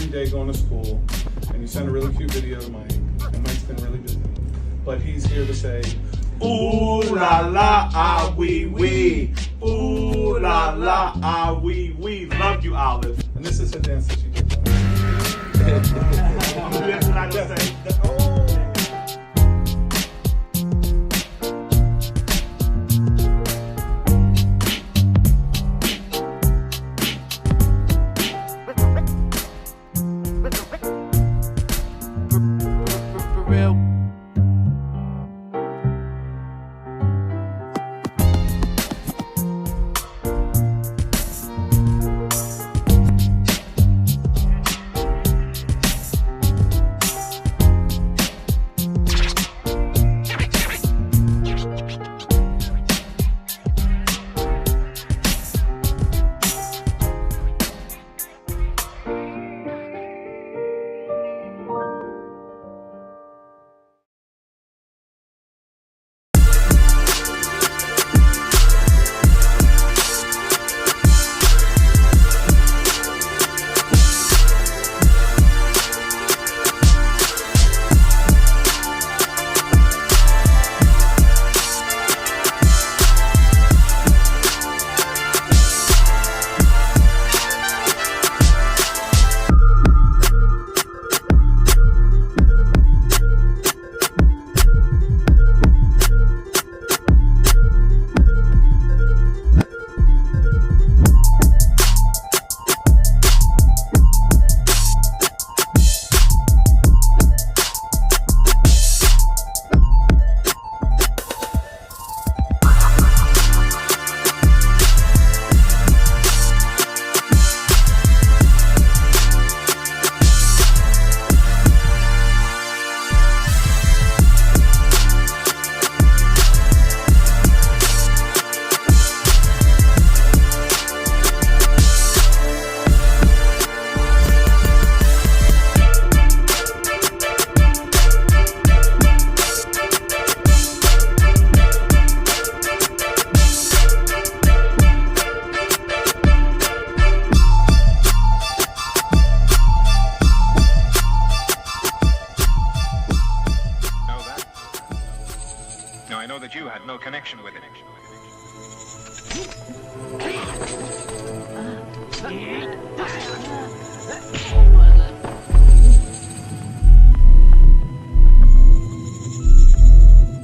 every day going to school, and you send a really cute video to Mike, and Mike's been really busy. But he's here to say, ooh la la, ah wee wee. Ooh la la, ah wee wee. Love you, Olive. And this is a dance that you can do. That's what I just say.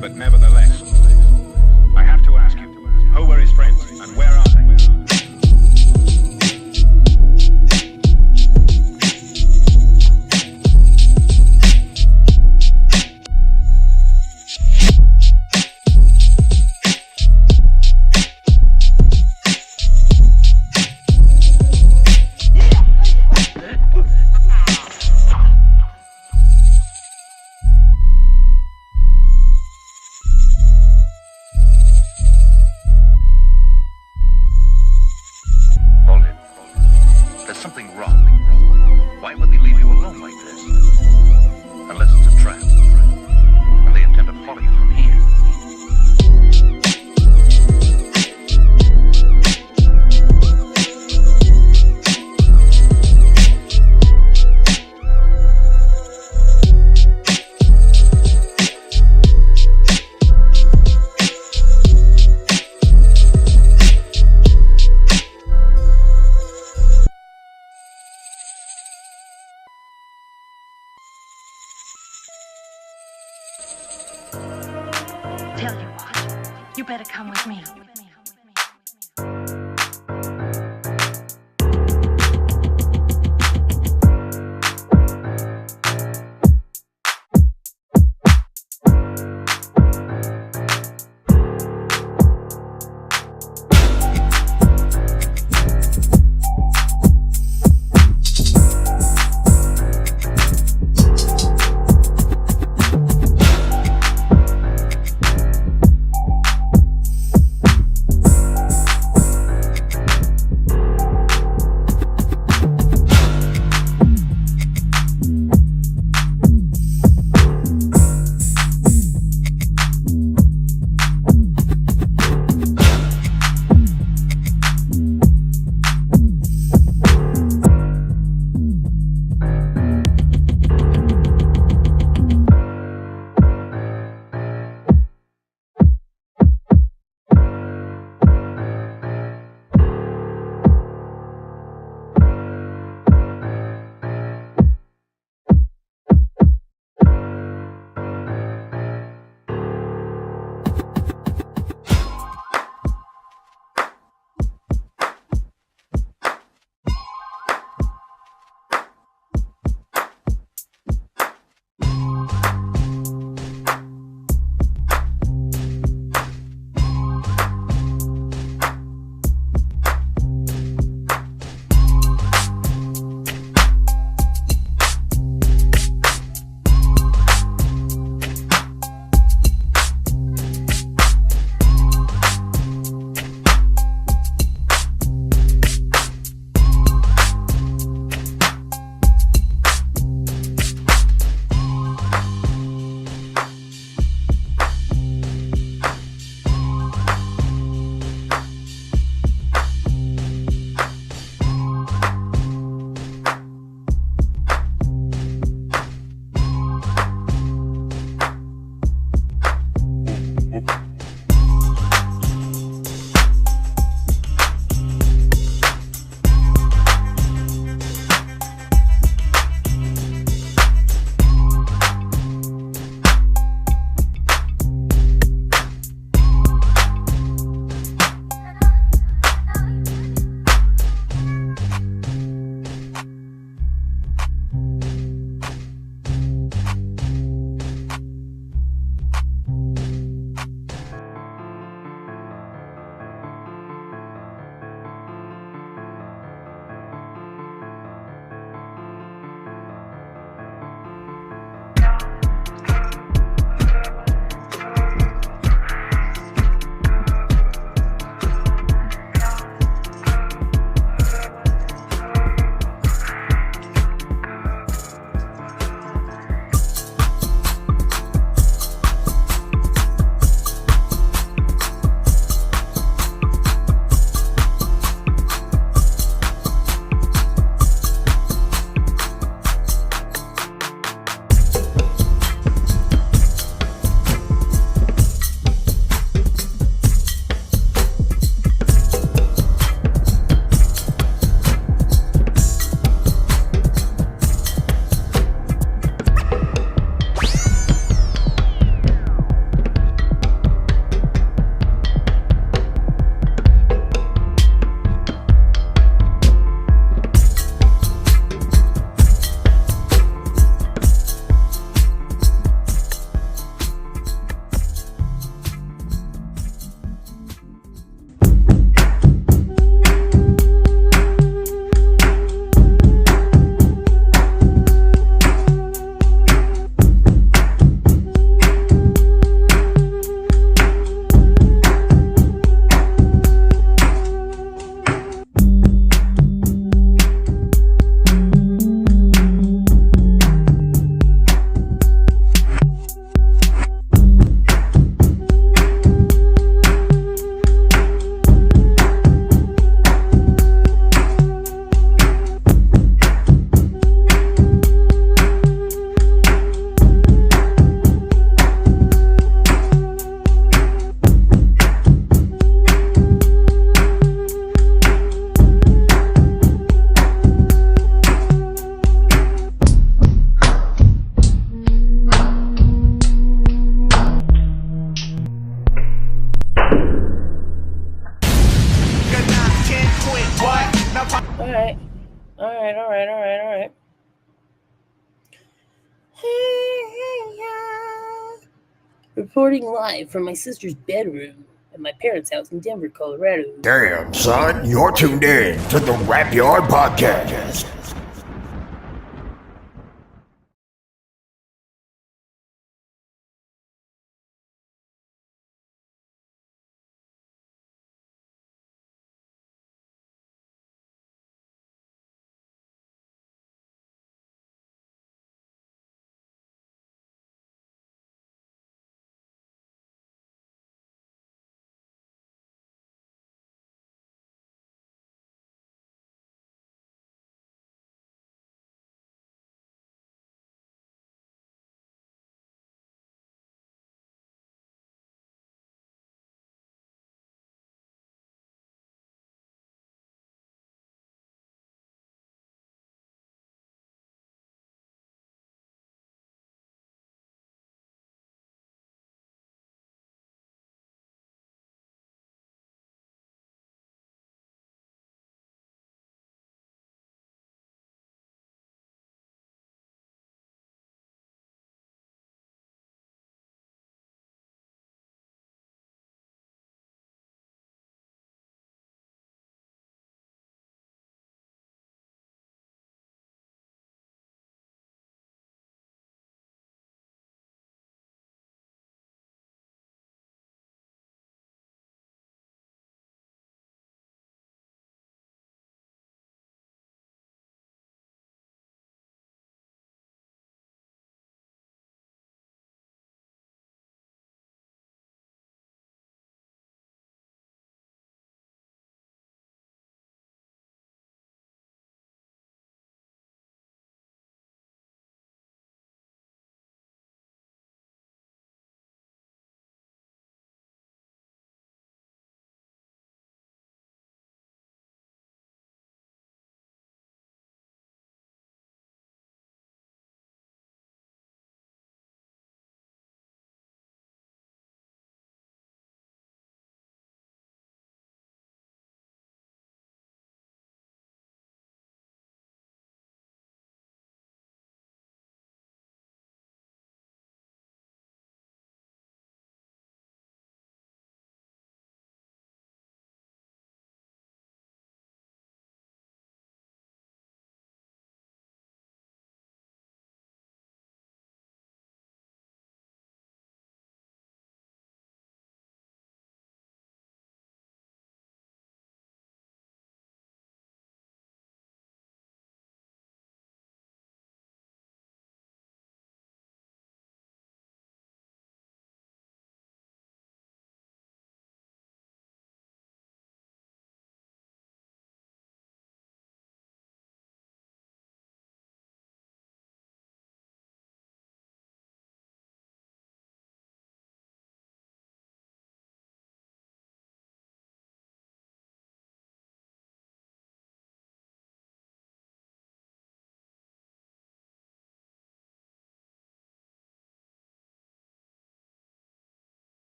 But nevertheless, I have to ask you, who were his friends and where are they? Tell you what, you better come with me. All right. Reporting live from my sister's bedroom at my parents' house in Denver, Colorado. Damn, son, you're tuned in to the Therapyard Podcast.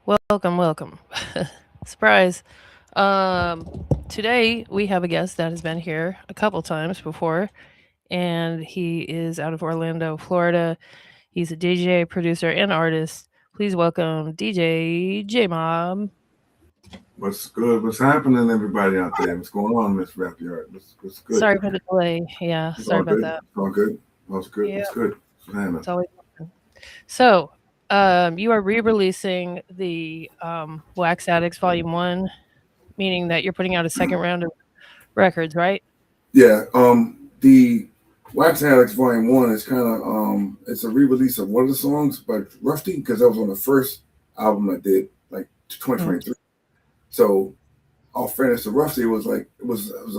Welcome. Surprise. Today we have a guest that has been here a couple times before, and he is out of Orlando, Florida. He's a DJ, producer, and artist. Please welcome DJ JAYMOB. What's good? What's happening, everybody out there? What's going on, Miss Rapyard? What's good? Sorry for the delay. Yeah, It's sorry all about good. that. It's all good. Well, it's good. Yeah, It's good. it's always fun. So, you are re-releasing the Wax Addicts Volume 1, meaning that you're putting out a second round of records, right? Yeah. The Wax Addicts Volume 1 is kind of it's a re-release of one of the songs by Rusty, because that was on the first album I did, like 2023. So, all fairness to Rusty, it was a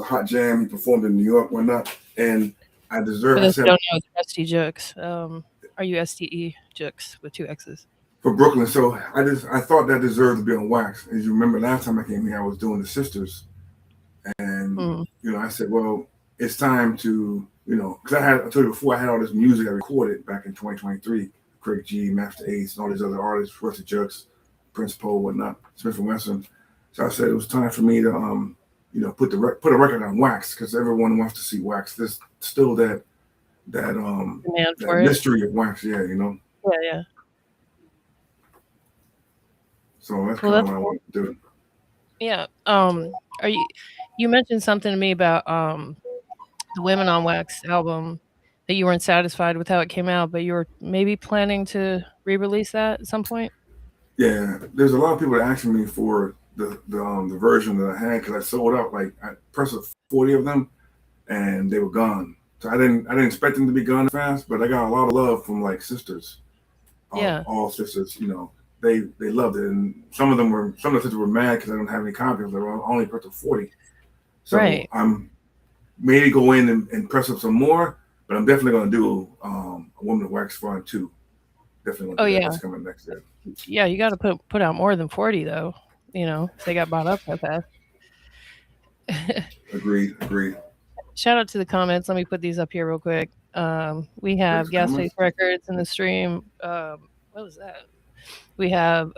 hot jam. He performed in New York, whatnot, and I For deserve. I those who said don't know, it's Rusty Jukes. RUSTE Jukes with 2 X's. for Brooklyn. So I thought that deserved to be on Wax. As you remember, last time I came here, I was doing the Sisters, and I said, well, it's time to because I told you before, I had all this music I recorded back in 2023. Craig G, Master Ace, and all these other artists, Rusty Jukes, Prince Poe, whatnot, Smith and Wesson. So I said it was time for me to put a record on Wax, because everyone wants to see Wax. There's still that mystery of Wax, yeah. Yeah. So that's kind of what I want to do. Yeah. You mentioned something to me about the Women on Wax album, that you weren't satisfied with how it came out, but you were maybe planning to re-release that at some point? Yeah, there's a lot of people that asking me for the version that I had, because I sold out, like I pressed 40 of them and they were gone. So I didn't expect them to be gone fast, but I got a lot of love from like sisters. All sisters, they loved it, and some of the sisters were mad because I don't have any copies. They were only pressed 40. So I'm maybe go in and press up some more, but I'm definitely going to do a Woman of Wax Volume 2. Definitely going to do that. That's coming next year. Yeah, you got to put out more than 40 though. They got bought up that fast. Agreed. Shout out to the comments. Let me put these up here real quick. We have Gasface Records in the stream. What was that? We have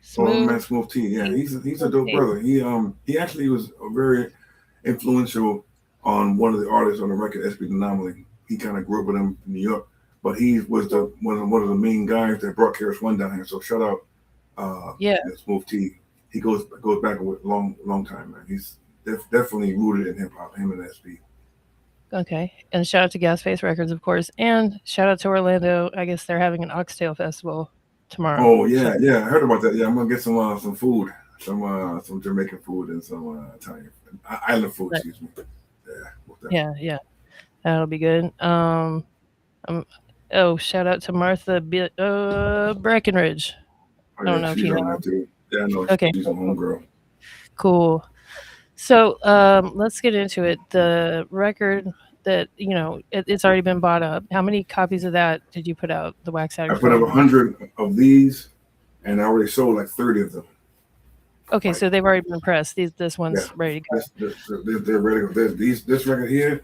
Smooth T. Yeah, he's a dope brother. He actually was very influential on one of the artists on the record, SB Anomaly. He kind of grew up with him in New York, but he was one of the main guys that brought Karis One down here. So shout out, Smooth T. He goes back a long time, man. He's definitely rooted in hip hop. Him and SB. Okay, and shout out to Gasface Records, of course, and shout out to Orlando. I guess they're having an Oxtail Festival tomorrow. Oh yeah, I heard about that. Yeah, I'm gonna get some food, some Jamaican food and some Italian island food. Excuse me. Yeah, that'll be good. Shout out to Martha Breckenridge. I don't know if you know. Yeah, I know. Okay. She's a homegirl. Cool. So let's get into it. The record that it's already been bought up. How many copies of that did you put out? The Wax Addicts. I put up 100 of these, and I already sold like 30 of them. Okay, so they've already been pressed. This one's ready to go. They're ready to go. This record here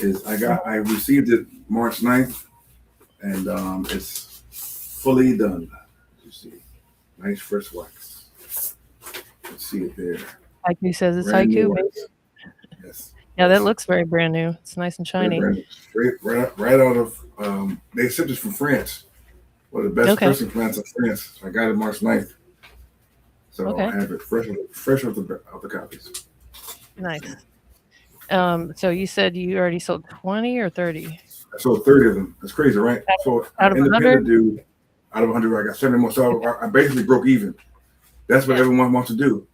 is I received it March 9th, and it's fully done. You see, nice fresh wax. Let's see it there. Haiku says it's haiku. Yes. Yeah, that looks very brand new. It's nice and shiny. Straight right out of they sent this from France. One of the best pressing plants in France. I got it March 9th. So I have it fresh off the copies. Nice. So you said you already sold 20 or 30? I sold 30 of them. That's crazy, right? So out of 100? Dude, out of 100, I got 70 more. So I basically broke even. That's what everyone wants to do.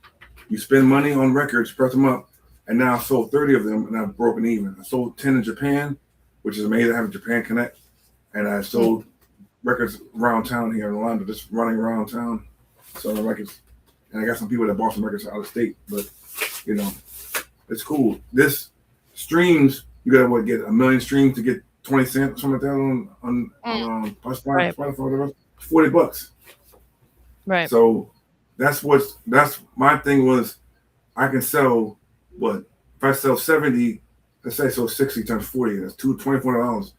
You spend money on records, press them up, and now I sold 30 of them, and I've broken even. I sold 10 in Japan, which is amazing. I have a Japan Connect, and I sold records around town here in Orlando, just running around town, selling records. And I got some people that bought some records out of state, but it's cool. This streams, you gotta get 1 million streams to get 20 cents, something like that on Spotify, $40. Right. So that's my thing was I can sell if I sell 70, let's say so 60 times 40, that's $24.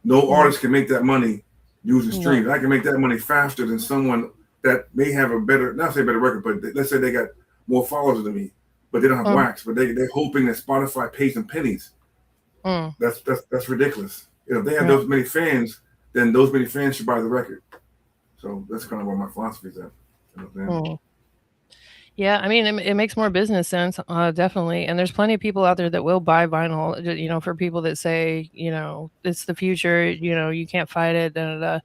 No artist can make that money using streams. I can make that money faster than someone that may have a better, not say better record, but let's say they got more followers than me, but they don't have wax, but they're hoping that Spotify pays them pennies. That's ridiculous. If they have those many fans, then those many fans should buy the record. So that's kind of where my philosophy is at. Yeah, I mean, it makes more business sense, definitely. And there's plenty of people out there that will buy vinyl, for people that say, it's the future, you can't fight it. Da, da, da.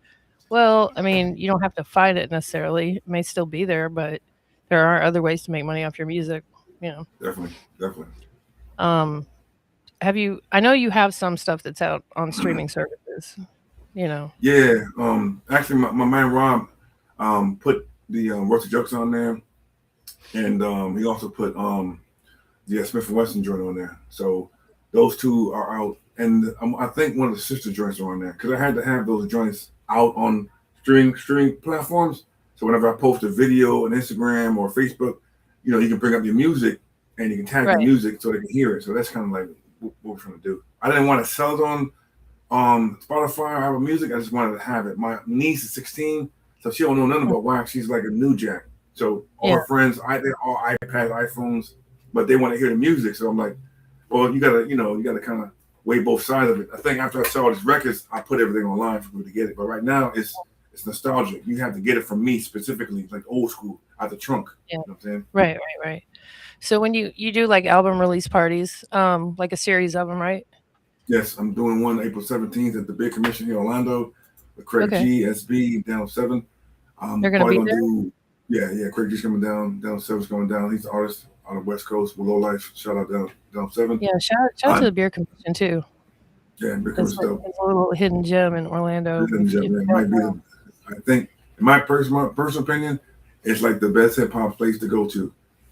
Well, I mean, you don't have to fight it necessarily. It may still be there, but there are other ways to make money off your music, you know. Definitely, definitely. Um, I know you have some stuff that's out on streaming services, you know. Yeah. Actually, my man Rob put the Rusty Jokes on there, and he also put the Smith and Wesson joint on there. So those two are out, and I think one of the sister joints are on there because I had to have those joints out on streaming platforms. So whenever I post a video on Instagram or Facebook, you can bring up your music and you can tag the Right. music so they can hear it. So that's kind of like what we're trying to do. I didn't want to sell it on Spotify or Apple Music. I just wanted to have it. My niece is 16, so she don't know nothing about wax. She's like a new jack. So all her friends, they're all iPads, iPhones, but they want to hear the music. So I'm like, well, you gotta kind of weigh both sides of it. I think after I sell these records, I put everything online for people to get it. But right now, it's nostalgic. You have to get it from me specifically, like old school, out the trunk. Yeah. You know what I'm saying? Right. So when you do like album release parties, like a series of them, right? Yes, I'm doing one April 17th at the Big Commission here in Orlando with Craig Okay. G, SB, Down 7. They're gonna Probably be gonna there? do, yeah. Craig G's coming down. Down 7's coming down. He's the artist on the West Coast with Low Life. Shout out Down 7. Yeah, shout out to the beer commission too. Yeah, Big It's Commission dope. a little hidden gem in Orlando. Ladies and gentlemen, it might be. I think, in my personal opinion, it's like the best hip hop place to go to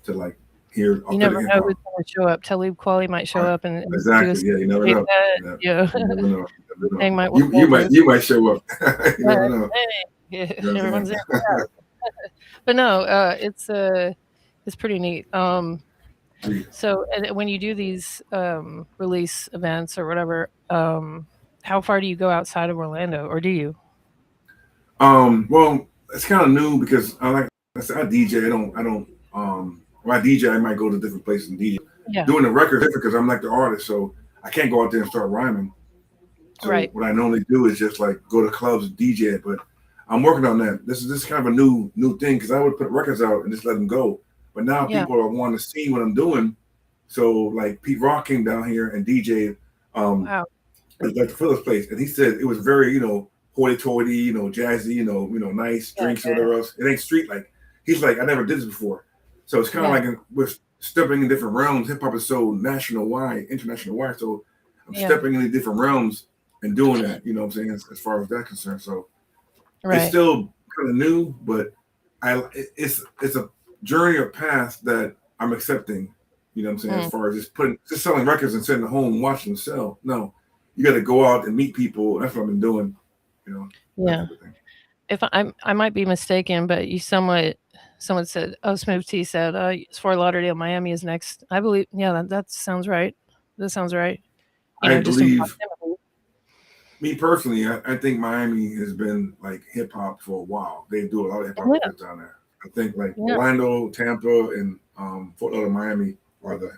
like hear You never authentic know hip who's hop. going to show up. Talib Kweli might show up and do a Exactly. Yeah, you never tape know. that. Yeah. You never know. You never Hang know. might You might show up. You never know. Hey, You know what I'm everyone's in. saying? But no, it's pretty neat. So when you do these release events or whatever, how far do you go outside of Orlando, or do you? Well, it's kind of new because I said, I DJ. I don't. When I DJ, I might go to different places and DJ. Yeah. Doing the record different because I'm like the artist, so I can't go out there and start rhyming. So Right. what I normally do is just like go to clubs and DJ it. But I'm working on that. This is kind of a new thing because I would put records out and just let them go. But now Yeah. people are wanting to see what I'm doing. So like Pete Rock came down here and DJed Wow. at the Phillips place, and he said it was very hoity-toity, jazzy, nice drinks or whatever else. It ain't street like. He's like, I never did this before. So it's kind of like we're stepping in different realms. Hip hop is so national wide, international wide. So I'm stepping into different realms and doing that. You know what I'm saying? As far as that's concerned. So it's still kind of new, but it's a journey or path that I'm accepting. You know what I'm saying? As far as just selling records and sitting at home and watching them sell. No, you got to go out and meet people. That's what I've been doing. Yeah. If I might be mistaken, but someone said, oh, Smooth T said, Fort Lauderdale, Miami is next. I believe, yeah, that sounds right. That sounds right. I just in believe, proximity. me personally, I think Miami has been like hip hop for a while. They do a lot of hip hop records down there. I think like Orlando, Tampa, and Fort Lauderdale, Miami are the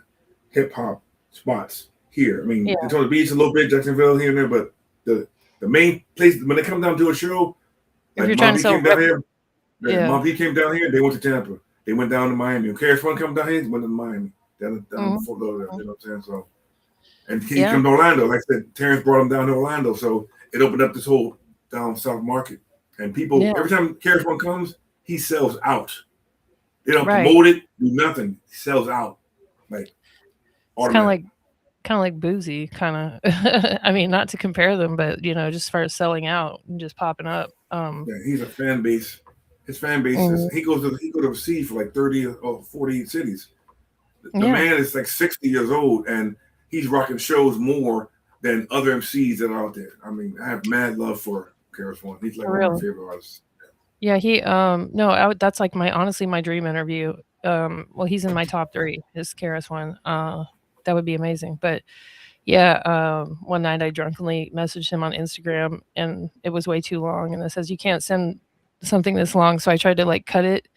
hip hop spots here. I mean, Daytona Beach a little bit, Jacksonville here and there, but the main place when they come down to a show, If like you're trying to sell came down here. Yeah. Mom P came down here. They went to Tampa. They went down to Miami. When KRS-One come down here, they went to Miami. Down to Fort Lauderdale. You know what I'm saying? So, and he came to Orlando. Like I said, Terrence brought him down to Orlando, so it opened up this whole down south market. And people, every time KRS-One comes, he sells out. They don't promote it, do nothing. He sells out. Like it's kind of like Boozy, kind of. I mean, not to compare them, but just as far as selling out and just popping up. Yeah, he's a fan base. His fan base is he goes overseas for like 30 or 40 cities. The man is like 60 years old and he's rocking shows more than other MCs that are out there. I mean, I have mad love for KRS-One. He's like one of my favorite artists. Yeah, he that's like honestly my dream interview. Well, he's in my top 3. Is KRS-One. That would be amazing. But yeah, one night I drunkenly messaged him on Instagram and it was way too long. And it says, you can't send something this long. So I tried to like cut it,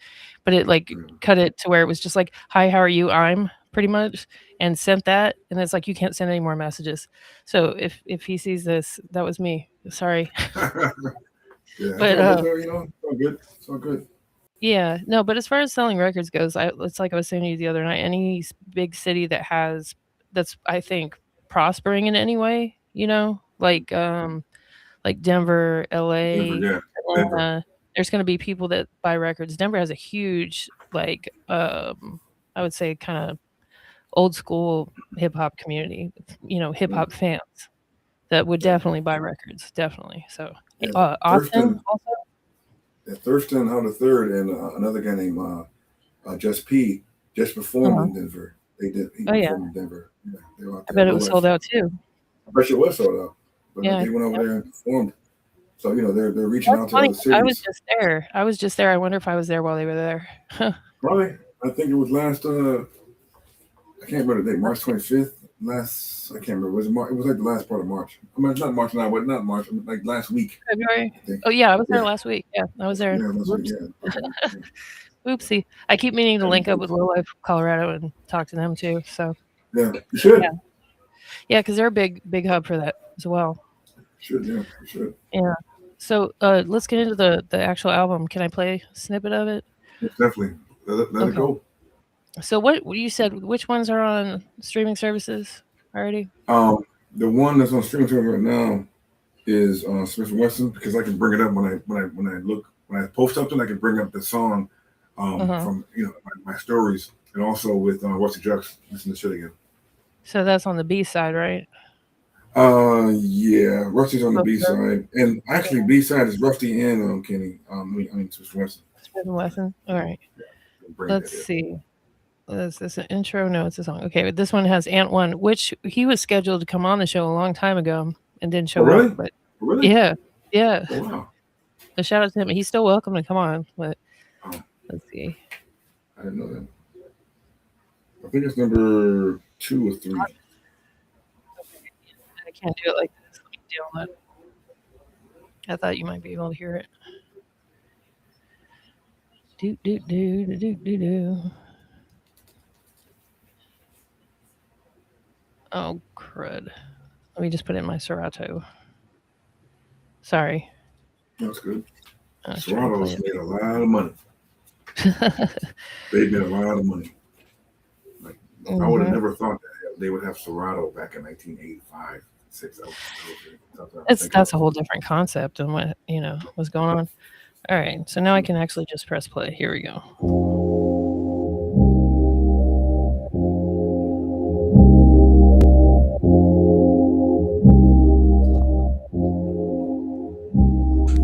but it like cut it to where it was just like, hi, how are you? I'm pretty much, and sent that. And it's like, you can't send any more messages. So if he sees this, that was me. Sorry. Yeah, but it's all good. It's all good. Yeah, no, but as far as selling records goes, it's like I was saying to you the other night. Any big city that's I think prospering in any way, like Denver, Denver, LA, yeah, Denver. Atlanta. There's going to be people that buy records. Denver has a huge I would say kind of old school hip hop community. Hip hop fans that would Yeah, definitely buy records. Definitely. So yeah. Austin Thurston, also. yeah, Thurston Howard the Third, and another guy named Just P just performed Uh-huh. in Denver. He Oh yeah, performed in Denver. Yeah, they were out I there. bet it Low was sold life. out too. I bet you it was sold out, but Yeah. they went over there and performed. So they're reaching That's out to funny. other I was cities. just there. I wonder if I was there while they were there. Probably, I think it was last. I can't remember the date. March 25th. I can't remember. Was it March? It was like the last part of March. I mean, it's not March now, but not March. Like last week. February. I think. Oh yeah, I was there Yeah, last week. Yeah, I was there. yeah, last week. Whoops. Yeah. Oopsie. I keep meaning to link up with Low Life Colorado and talk to them too. So Yeah, you should. yeah, because they're a big hub for that as well. Should, yeah, you should. Yeah. So let's get into the actual album. Can I play a snippet of it? Yeah, definitely. Let it go. So what you said? Which ones are on streaming services already? The one that's on streaming service right now is Smith & Wesson, because I can bring it up when I post something. I can bring up the song from my stories, and also with Rusty Jux. Listen to shit again. So that's on the B side, right? Yeah, Rusty's on the B side, and actually B side is Rusty and Kenny. I mean Smith & Wesson. Smith & Wesson. All right. Bring Let's that in. see. Is this an intro? No, it's a song. Okay, but this one has Ant One, which he was scheduled to come on the show a long time ago and didn't show really? up. But Really? yeah. Oh, wow. A shout out to him. He's still welcome to come on. But let's see. I didn't know that. I think it's number 2 or 3. I can't do it like this. Let me download it. I thought you might be able to hear it. Do. Oh, crud. Let me just put it in my Serato. Sorry. That's good. I was trying to play Serato's it. made a lot of money. They made a lot of money. Like I would have never thought that they would have Serato back in 1985, 6. That's a whole different concept than what was going on. All right, so now I can actually just press play. Here we go.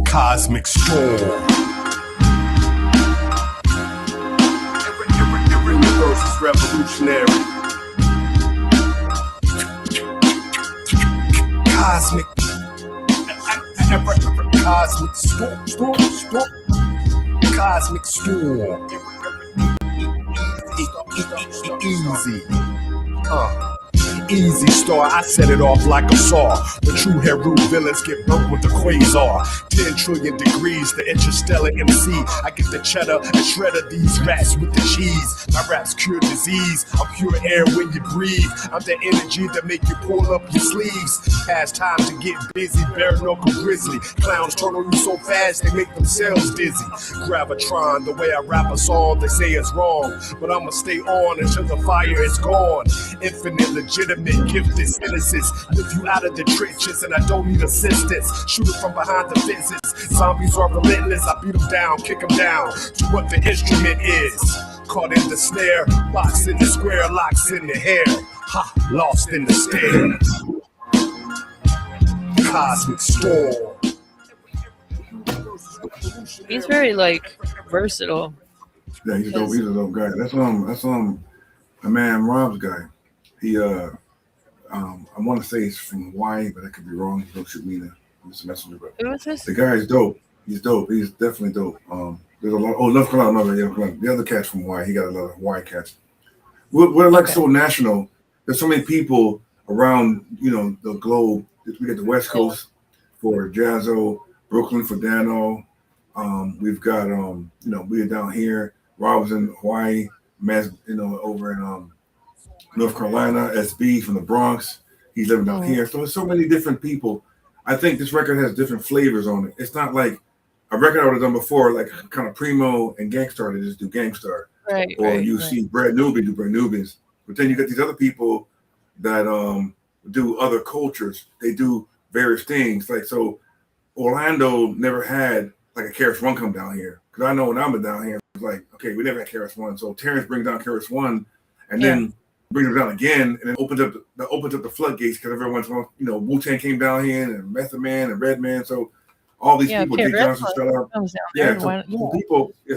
Cosmic storm. Universe is revolutionary. Cosmic storm. Cosmic storm. Easy. Easy star, I set it off like a saw. The true Heru villains get burnt with the quasar. 10 trillion degrees, the interstellar MC. I get the cheddar and shredder these rats with the cheese. My raps cure disease, I'm pure air when you breathe. I'm the energy that make you pull up your sleeves. Past time to get busy, bare knuckle grizzly. Clowns turn on you so fast they make themselves dizzy. Gravitron, the way I rap a song, they say it's wrong. But I'ma stay on until the fire is gone. Infinite, legitimate, gifted citizens. Lift you out of the trenches and I don't need assistance. Shoot it from behind the fences. Zombies are relentless, I beat them down, kick them down to what the instrument is. Caught in the snare, box in the square, locks in the hair. Ha, lost in the stare. Cosmic storm. He's very versatile. Yeah, he's dope. He's a dope guy. That's my man Rob's guy. He I want to say he's from Hawaii, but I could be wrong. Don't shoot me now. I'm just messing with you. Who is this? The guy is dope. He's dope. He's definitely dope. There's a lot. Oh, North Carolina, the other cat's from Hawaii. He got a lot of Hawaii cats. We're like so national. There's so many people around, the globe. We got the West Coast for Jazzo, Brooklyn for Dano. We've got we're down here. Rob was in Hawaii. Matt's over in North Carolina. SB from the Bronx. He's living out here. So there's so many different people. I think this record has different flavors on it. It's not like a record I would have done before, like kind of Primo and Gangstar, they just do Gangstar. Right. Or right, you right. see Brad Newby do Brad Nubians. But then you get these other people that do other cultures. They do various things. Like, so Orlando never had like a KRS One come down here. Because I know when I'm down here, it's like, okay, we never had KRS One. So Terrence brings down KRS One and then brings them down again, and then opens up the floodgates because everyone's, you know, Wu-Tang came down here and Method Man and Redman. So all these people, Jake Johnson, shout out.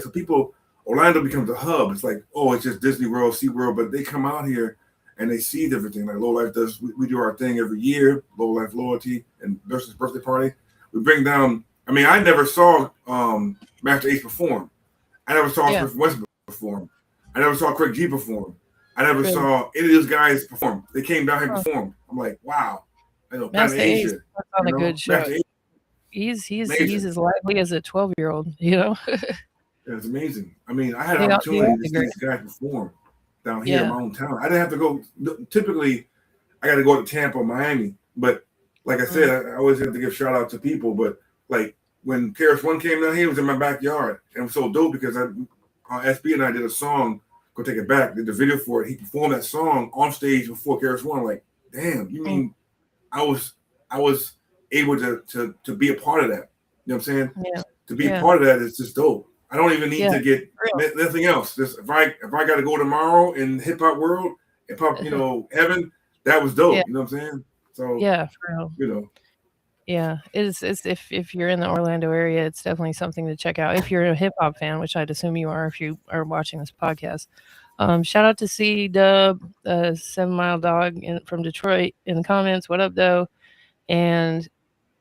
So people, Orlando becomes a hub. It's like, oh, it's just Disney World, SeaWorld, but they come out here and they see everything. Like Low Life does, we do our thing every year, Low Life Loyalty and Nurse's birthday party. We bring down, I mean, I never saw Master Ace perform. I never saw Smith Wesson perform. I never saw Craig G perform. I never saw any of those guys perform. They came down here and performed. I'm like, wow. I know, Master Ace Asia, on a good show. He's as lively as a 12-year-old, you know. It's amazing. I mean, I had an opportunity to see these guys perform down here in my own town. I didn't have to go. Typically, I got to go to Tampa or Miami. But like I said, I always have to give shout out to people. But like when KRS One came down here, it was in my backyard. And it was so dope because SB and I did a song, Go Take It Back, did the video for it. He performed that song on stage before KRS One. Like, damn, you mean I was able to be a part of that. You know what I'm saying? Yeah. To be a part of that is just dope. I don't even need to get nothing else. Just if I got to go tomorrow in hip hop world, hip hop, you know, heaven, that was dope. You know what I'm saying? So yeah, for real. You know. Yeah, it's if you're in the Orlando area, it's definitely something to check out. If you're a hip hop fan, which I'd assume you are if you are watching this podcast. Shout out to C Dub, 7 Mile Dog from Detroit in the comments. What up, though? And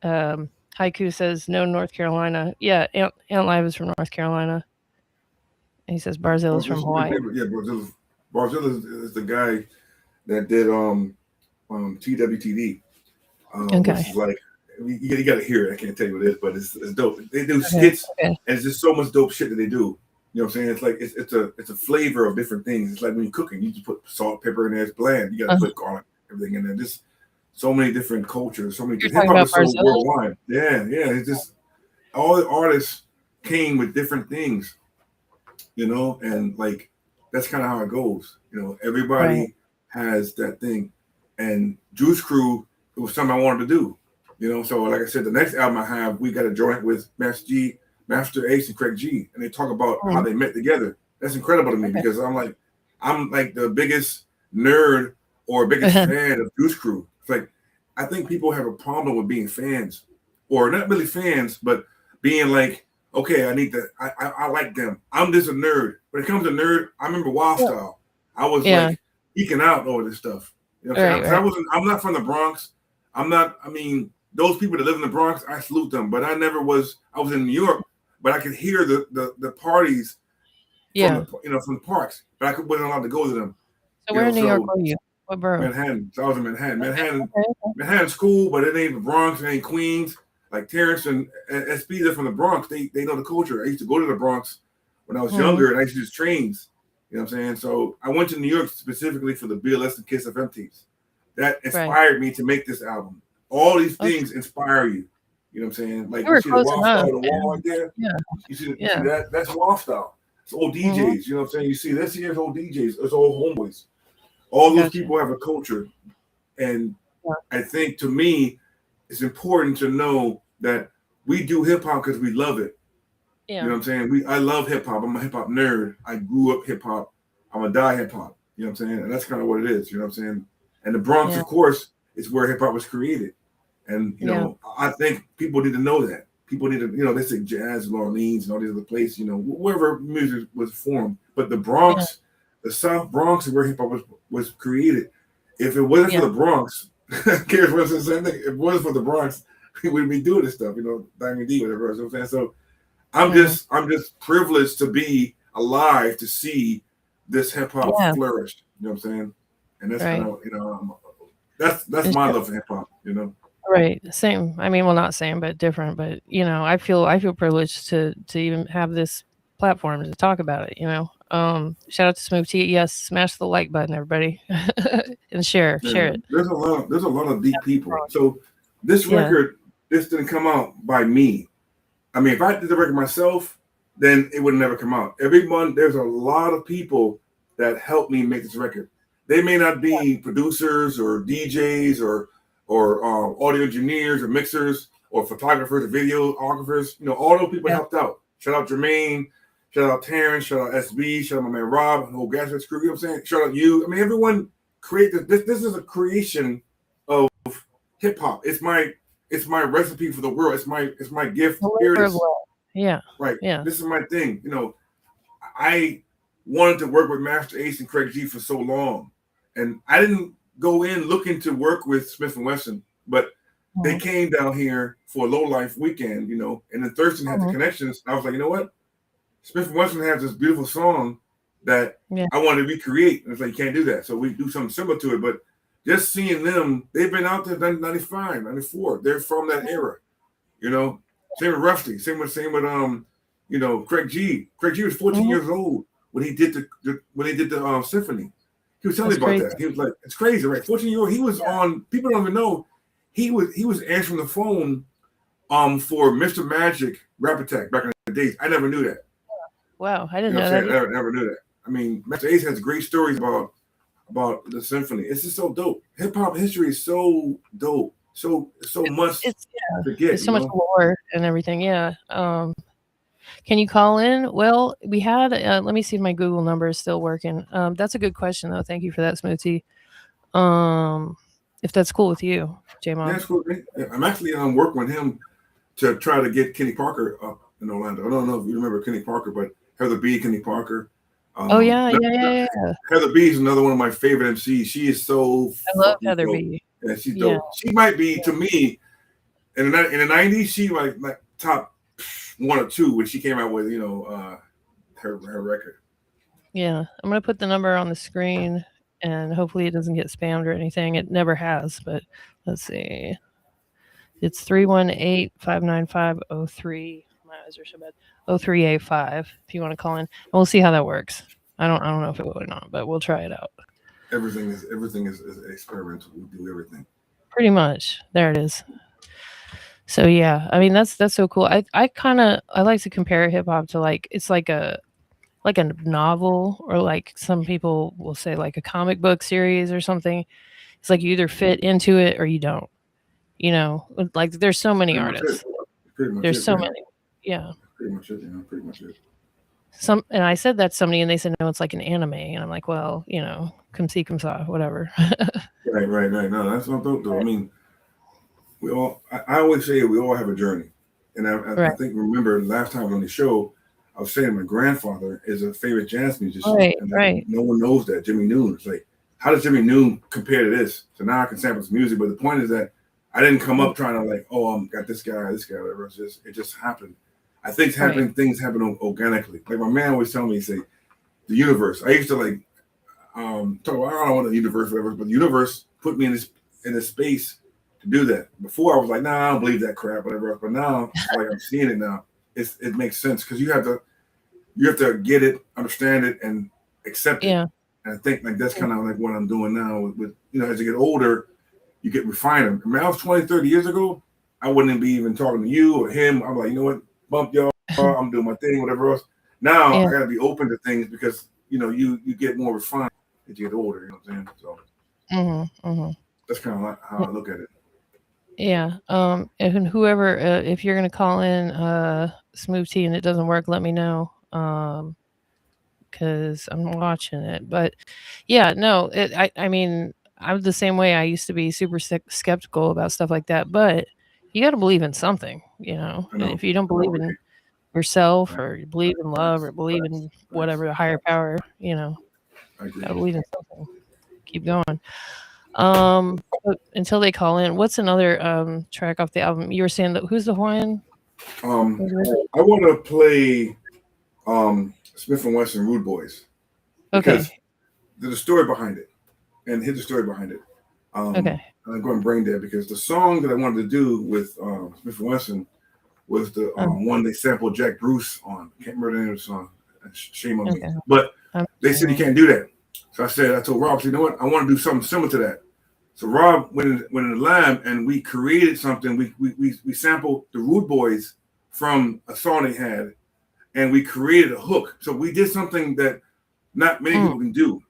Haiku says no, North Carolina. Yeah, Ant Live is from North Carolina. And he says Barzil is from Hawaii. Yeah, Barzil is the guy that did TWTD. Okay. Which is like, you got to hear it. I can't tell you what it is, but it's dope. They do skits, and it's just so much dope shit that they do. You know what I'm saying? It's like it's a flavor of different things. It's like when you're cooking, you just put salt, pepper in there. It's bland. You got to put garlic, everything in there. Just so many different cultures, so many. Hip hop is so worldwide. Yeah. It's just all the artists came with different things, you know, and like that's kind of how it goes. You know, everybody has that thing, and Juice Crew. It was something I wanted to do, you know. So, like I said, the next album I have, we got a joint with Master Ace, and Craig G, and they talk about how they met together. That's incredible to me because I'm like the biggest nerd or biggest fan of Juice Crew. It's like I think people have a problem with being fans, or not really fans, but being like, okay, I like them. I'm just a nerd. When it comes to nerd, I remember Wild Style. I was like geeking out over this stuff. You know what I'm saying? I'm not from the Bronx. I'm not. I mean, those people that live in the Bronx, I salute them. But I never was. I was in New York, but I could hear the parties, from the parks. But I wasn't allowed to go to them. So where in New York were you? What borough? Manhattan. So I was in Manhattan. Manhattan's cool, but it ain't the Bronx. It ain't Queens. Like Terrence and SB, they're from the Bronx. They know the culture. I used to go to the Bronx when I was younger, and I used to use trains. You know what I'm saying? So I went to New York specifically for the BLS and Kiss FM tapes. That inspired me to make this album. All these things inspire you. You know what I'm saying? Like you see the Wall Style, the wall right there. Yeah. You see that? That's Wall Style. It's old DJs. You know what I'm saying? You see this here's old DJs. It's old homeboys. All those people have a culture, and I think to me, it's important to know that we do hip hop because we love it. Yeah. You know what I'm saying? I love hip hop. I'm a hip hop nerd. I grew up hip hop. I'm a die hip hop. You know what I'm saying? And that's kind of what it is. You know what I'm saying? And the Bronx, of course, is where hip hop was created. And, you know, I think people need to know that. People need to, you know, they say jazz, New Orleans, and all these other places, you know, wherever music was formed. But the Bronx, the South Bronx is where hip hop was created. If it wasn't for the Bronx, if it wasn't for the Bronx, we wouldn't be doing this stuff, you know, Diamond D, whatever. You know what I'm saying? So I'm just privileged to be alive to see this hip hop flourish. You know what I'm saying? And that's kind of, you know, that's my love for hip hop, you know. Right. Same. I mean, well, not same, but different. But you know, I feel privileged to even have this platform to talk about it. You know, shout out to Smooth T. Yes, smash the like button, everybody, and share it. There's a lot of deep people. So this record, this didn't come out by me. I mean, if I did the record myself, then it would never come out. Every month, there's a lot of people that help me make this record. They may not be producers or DJs or audio engineers or mixers or photographers or videographers. You know, all those people helped out. Shout out Jermaine, shout out Terrence, shout out SB, shout out my man Rob, the whole Gaslight crew. You know what I'm saying? Shout out you. I mean, everyone created this. This is a creation of hip hop. It's my recipe for the world. It's my gift. Here it is. Yeah. Right. Yeah. This is my thing. You know, I wanted to work with Master Ace and Craig G for so long, and I didn't go in looking to work with Smith and Wesson, but they came down here for a low life weekend, you know, and then Thurston had the connections. I was like, you know what? Smith and Wesson has this beautiful song that I wanted to recreate. And it's like, you can't do that. So we do something similar to it. But just seeing them, they've been out there 95, 94. They're from that era, you know. Same with Rusty. Same with you know, Craig G. Craig G was 14 years old when he did the symphony. He was telling me about that. He was like, it's crazy, right? 14-year-old. He was on. People don't even know. He was answering the phone for Mr. Magic Rap Attack back in the days. I never knew that. Wow, I didn't know that. that. I never knew that. I mean, Master Ace has great stories about the symphony. It's just so dope. Hip hop history is so dope. So much to get. It's so much lore and everything. Yeah. Can you call in? Well, we had. Let me see if my Google number is still working. That's a good question, though. Thank you for that, Smoothie. If that's cool with you, JAYMOB. Yeah, that's cool. I'm actually working with him to try to get Kenny Parker up in Orlando. I don't know if you remember Kenny Parker, but Heather B, Kenny Parker. Yeah. Heather B is another one of my favorite MCs. She is so. I love Heather B. Yeah, she's dope. She might be to me in the 90s. She like top 1 or 2 when she came out with her record. Yeah, I'm gonna put the number on the screen, and hopefully it doesn't get spammed or anything. It never has, but let's see. It's 318-595-03. My eyes are so bad. 0385. If you want to call in, and we'll see how that works. I don't know if it will or not, but we'll try it out. Everything is experimental. We do everything. Pretty much. There it is. So yeah, I mean that's so cool. I like to compare hip hop to it's like a novel, or like some people will say like a comic book series or something. It's like you either fit into it or you don't. You know, like there's so many artists. There's so many. Yeah. Pretty much it. And I said that to somebody, and they said, no, it's like an anime. And I'm like, well, you know, come see, come saw, whatever. Right. No, that's not dope, though. I mean, I always say we all have a journey. And I think, remember, last time on the show, I was saying my grandfather is a favorite jazz musician. Right. No one knows that, Jimmy Noon. It's like, how does Jimmy Noon compare to this? So now I can sample his music. But the point is that I didn't come up trying to got this guy, whatever. It just happened. I think things happen organically. Like my man always tell me, he say, the universe. I used to talk about, I don't want the universe, whatever, but the universe put me in this space to do that. Before I was like, nah, I don't believe that crap, whatever. But now, I'm seeing it now. It makes sense because you have to get it, understand it, and accept it. Yeah. And I think that's kind of like what I'm doing now with as you get older, you get refined. I mean, I was 20, 30 years ago, I wouldn't be even talking to you or him. I'm like, you know what? Bump y'all, I'm doing my thing, whatever else. Now I gotta be open to things because you get more refined as you get older, you know what I'm saying? So that's kind of like how I look at it. Yeah. And whoever, if you're gonna call in Smooth Tea and it doesn't work, let me know. Because I'm watching it. But yeah, no, I mean, I'm the same way. I used to be super skeptical about stuff like that, but you got to believe in something, And if you don't believe in yourself, or you believe in love, or believe in whatever, a higher power, I believe in something. Keep going. But until they call in, what's another track off the album? You were saying that who's the Hawaiian? I want to play Smith and Wesson Rude Boys. Because there's a story behind it, and here's the story behind it. I'm going brain dead because the song that I wanted to do with Smith and Wesson was the one they sampled Jack Bruce on. I can't remember the name of the song. Shame on me. But they said you can't do that. So I told Rob, you know what? I want to do something similar to that. So Rob went in the lab and we created something. We sampled the Rude Boys from a song they had, and we created a hook. So we did something that not many people can do.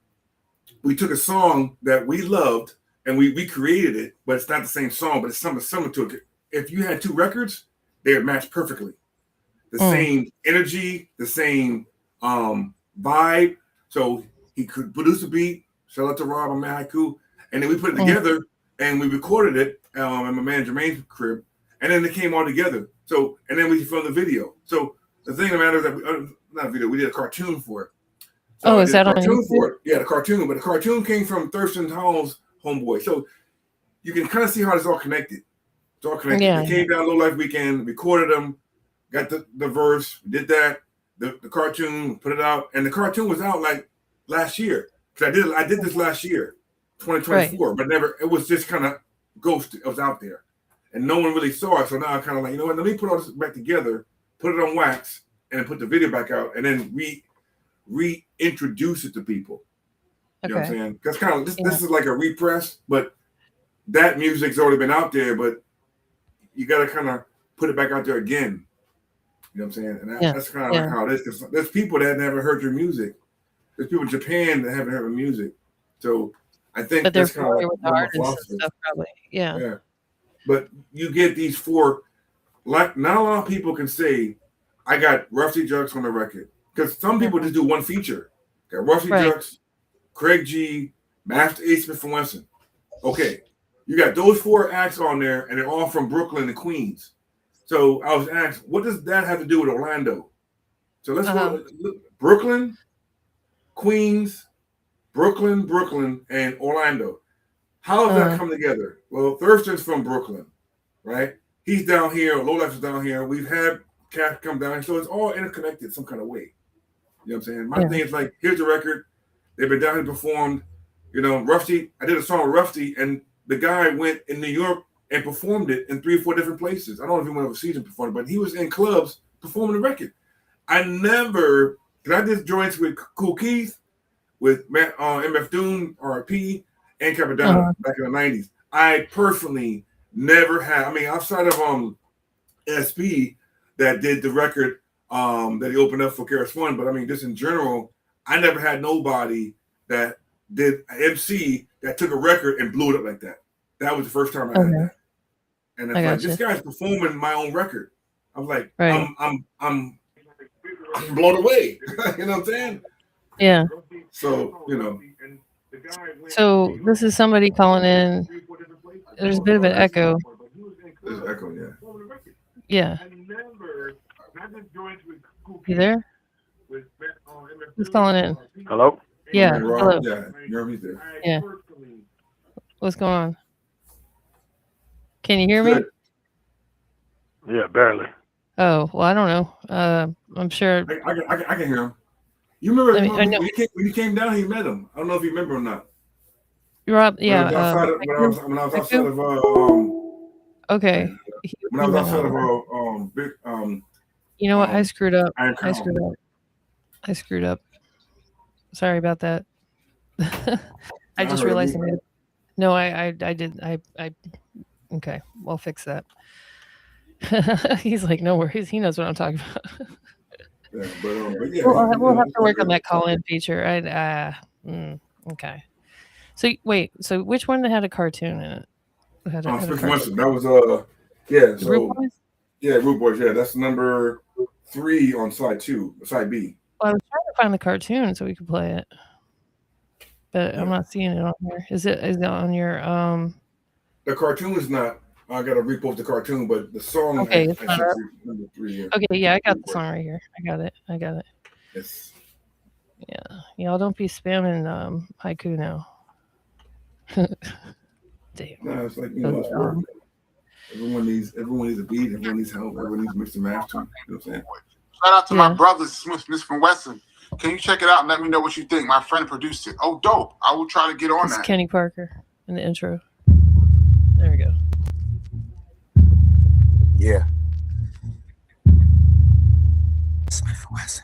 We took a song that we loved and we recreated it, but it's not the same song, but it's something similar to it. If you had two records, they would match perfectly. The same energy, the same vibe. So he could produce a beat, shout out to Rob on Haiku, and then we put it together and we recorded it at my man Jermaine's crib, and then it came all together. So, and then we filmed the video. So the thing that matters is that not a video, we did a cartoon for it. So is that on YouTube? For it. Yeah, the cartoon, but the cartoon came from Thurston Hall's homeboy. So you can kind of see how it's all connected. It's all connected. Yeah. They came down Low Life Weekend, recorded them, got the verse, did that, the cartoon, put it out, and the cartoon was out like last year. Because I did this last year, 2024, but never. It was just kind of ghost. It was out there, and no one really saw it. So now I'm kind of like, you know what? Let me put all this back together, put it on wax, and then put the video back out, and then reintroduce it to people. You know what I'm saying? That's kind of this is like a repress, but that music's already been out there, but you got to kind of put it back out there again. You know what I'm saying? And that's kind of like how it is. Because there's people that never heard your music. There's people in Japan that haven't heard your music. So I think but they're that's kind of like with the artists and stuff, probably. Yeah. But you get these four. Like not a lot of people can say, "I got Rusty Jux on the record," because some people just do one feature. Got Rusty Jux, Craig G, Master A. Smith from Wesson. Okay, you got those four acts on there, and they're all from Brooklyn and Queens. So I was asked, what does that have to do with Orlando? So let's go Brooklyn, Queens, Brooklyn, and Orlando. How does that come together? Well, Thurston's from Brooklyn, right? He's down here. Low Life is down here. We've had Cat come down here. So it's all interconnected some kind of way. You know what I'm saying? My thing is like, here's the record. They've been down here performed. You know, Rusty, I did a song with Rusty, and the guy went in New York and performed it in 3 or 4 different places. I don't know if he went overseas and performed it, but he was in clubs performing the record. I did joints with Kool Keith, with MF Doom, RIP, and Capadonna back in the 90s. I personally never had, outside of SP that did the record that he opened up for KRS One, but just in general, I never had nobody that did an MC that took a record and blew it up like that. That was the first time I had that. And it's like, this guy's performing my own record. I'm like, I'm blown away. You know what I'm saying? Yeah. So, you know. So this is somebody calling in. There's a bit of an echo. There's an echo, yeah. You there? Who's calling in? Hello? Yeah. Hello. Hello. Yeah. Yeah. What's going on? Can you hear me? Yeah, barely. Oh, well, I don't know. I'm sure. I can hear him. You remember when he came down, he met him. I don't know if you remember or not. Rob, yeah. When I was outside of okay. When I was outside of big you know what? I screwed up. I screwed up. Sorry about that. I just realized. No, I did. I okay. We'll fix that. He's like, no worries. He knows what I'm talking about. Yeah, but yeah, we'll have to work on that call-in feature. Okay. So wait. So which one had a cartoon in it? That was Root Boys? Yeah, Root Boys. Yeah, that's number 3 on side B. Well, I was trying to find the cartoon so we could play it, but I'm not seeing it on here. Is it on your The cartoon is not. I gotta repost the cartoon, but the song. Okay, it's number 3 here. Okay, yeah, I got the song right here. I got it. Yes. Yeah, y'all don't be spamming haiku now. Damn. No, it's like it's work. Everyone needs a beat. Everyone needs help. Everyone needs mix and master. You know what I'm saying? Shout out to my brother Smith from Wesson. Can you check it out and let me know what you think? My friend produced it. Oh, dope! I will try to get on that. Kenny Parker in the intro. There we go. Yeah. Smith Wesson.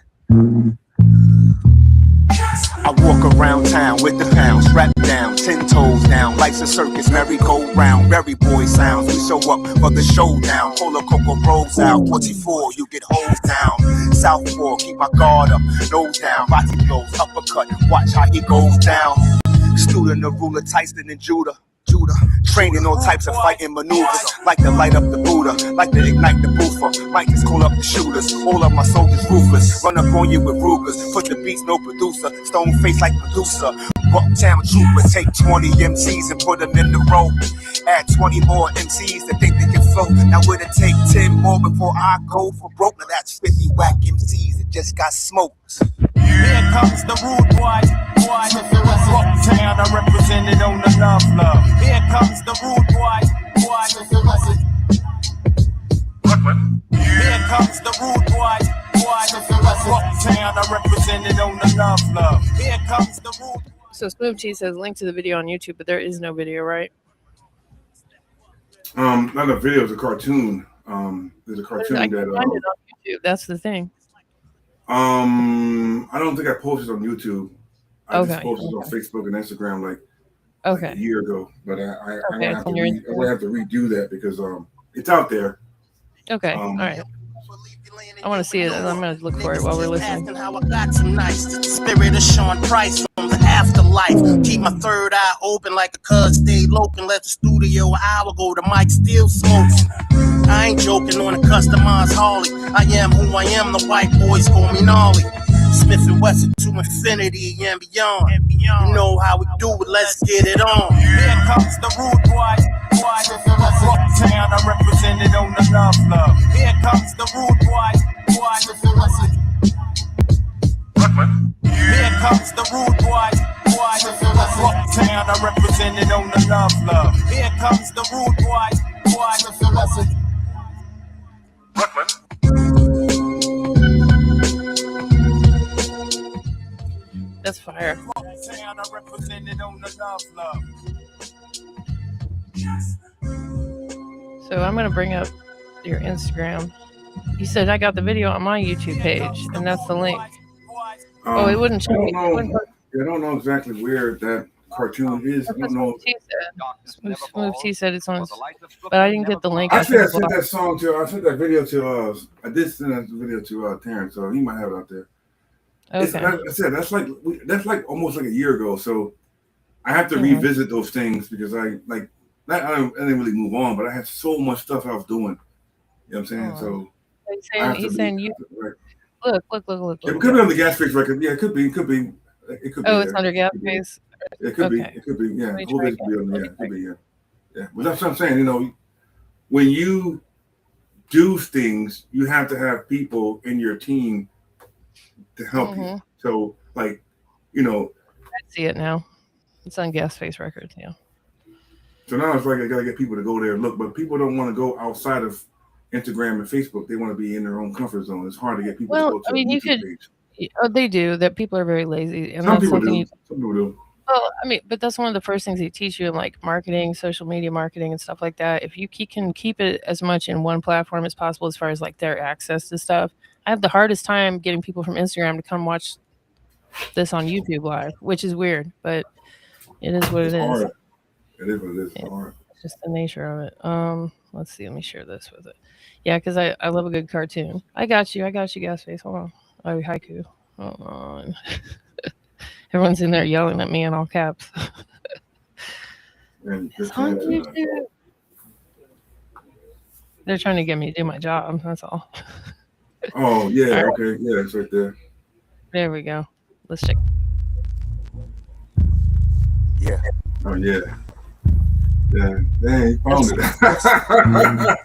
I walk around town with the pounds, strapped down, 10 toes down. Life's a circus, merry-go-round, merry boy sounds. We show up for the showdown. Pull a Coco rolls out, 44, you get hosed down. Southpaw, keep my guard up, nose down. Rocky blows, uppercut, watch how he goes down. Student of ruler Tyson and Judah. Training all types of fighting maneuvers, like to light up the Buddha, like to ignite the boofer, might just call up the shooters. All of my soldiers ruthless, run up on you with Rugers. Put the beats, no producer, stone face like Medusa. Bucktown trooper, take 20 MCs and put them in the row. Add 20 more MCs that think they can flow. Now would it take 10 more before I go for broke? Now that's 50 whack MCs that just got smoked. Here comes the rude boy. Bucktown, I represented on the love. Here comes the rude boy. Here comes the rude boy. Bucktown, I represented on the love. Here comes the rude. So Smooth T says link to the video on YouTube, but there is no video, right? Not a video, it's a cartoon. There's a cartoon I that can find it on YouTube. That's the thing. I don't think I posted on YouTube. I Okay. just posted on Facebook and Instagram like Okay. a year ago. But I Okay, have to redo that because it's out there. Okay. All right. I want to see it. I'm going to look for it while we're listening. How I got some nice spirit of Sean Price from the afterlife. Keep my third eye open like a cuz stayed open. Left the studio an hour ago. The mic still smoking. I ain't joking on a customized Harley. I am who I am. The white boys call me Gnarly. Smith and Wesson to infinity and beyond. You know how we do it. Let's get it on. Here comes the rude boy. Bucktown, I represented on the love. Here comes the rude boy. Here comes the rude boy. Bucktown, I represented on the love. Here comes the rude boy. That's fire. Bucktown, I represented on the love. So I'm going to bring up your Instagram. You said I got the video on my YouTube page, and that's the link. Oh, it wouldn't show me. I don't know exactly where that cartoon is. I don't know. Smooth T said it's on his, but I didn't get the link. Actually, I sent that video to I did send that video to Terrence, so he might have it out there. Okay. Like I said, that's like almost like a year ago. So I have to revisit those things because I didn't really move on, but I had so much stuff I was doing. You know what I'm saying? So he's saying you look. It could be on the Gas Face record. Yeah, it could be. Oh, it's under Gas Face. It could be. It could be. Yeah, it could be on there. It could be. Yeah. But that's what I'm saying. You know, when you do things, you have to have people in your team to help you. So, like, you know, I see it now. It's on Gas Face Records. Yeah. So now it's like I gotta get people to go there and look, but people don't want to go outside of Instagram and Facebook. They want to be in their own comfort zone. It's hard to get people to go to the YouTube page. Oh, they do. That people are very lazy, and Some people do. Some people do. Well, I mean, but that's one of the first things they teach you in like marketing, social media marketing, and stuff like that. If you can keep it as much in one platform as possible, as far as like their access to stuff. I have the hardest time getting people from Instagram to come watch this on YouTube Live, which is weird, but it is what it is. Hard. It is what it is. It's hard. It's just the nature of it. Let's see. Let me share this with it. Yeah, because I love a good cartoon. I got you, Gas Face. Hold on. Oh, haiku. Hold on. Everyone's in there yelling at me in all caps. It's on YouTube. They're trying to get me to do my job. That's all. Oh, yeah. All right. Okay. Yeah, it's right there. There we go. Let's check. Yeah. Oh, yeah. Yeah. Dang, he found it.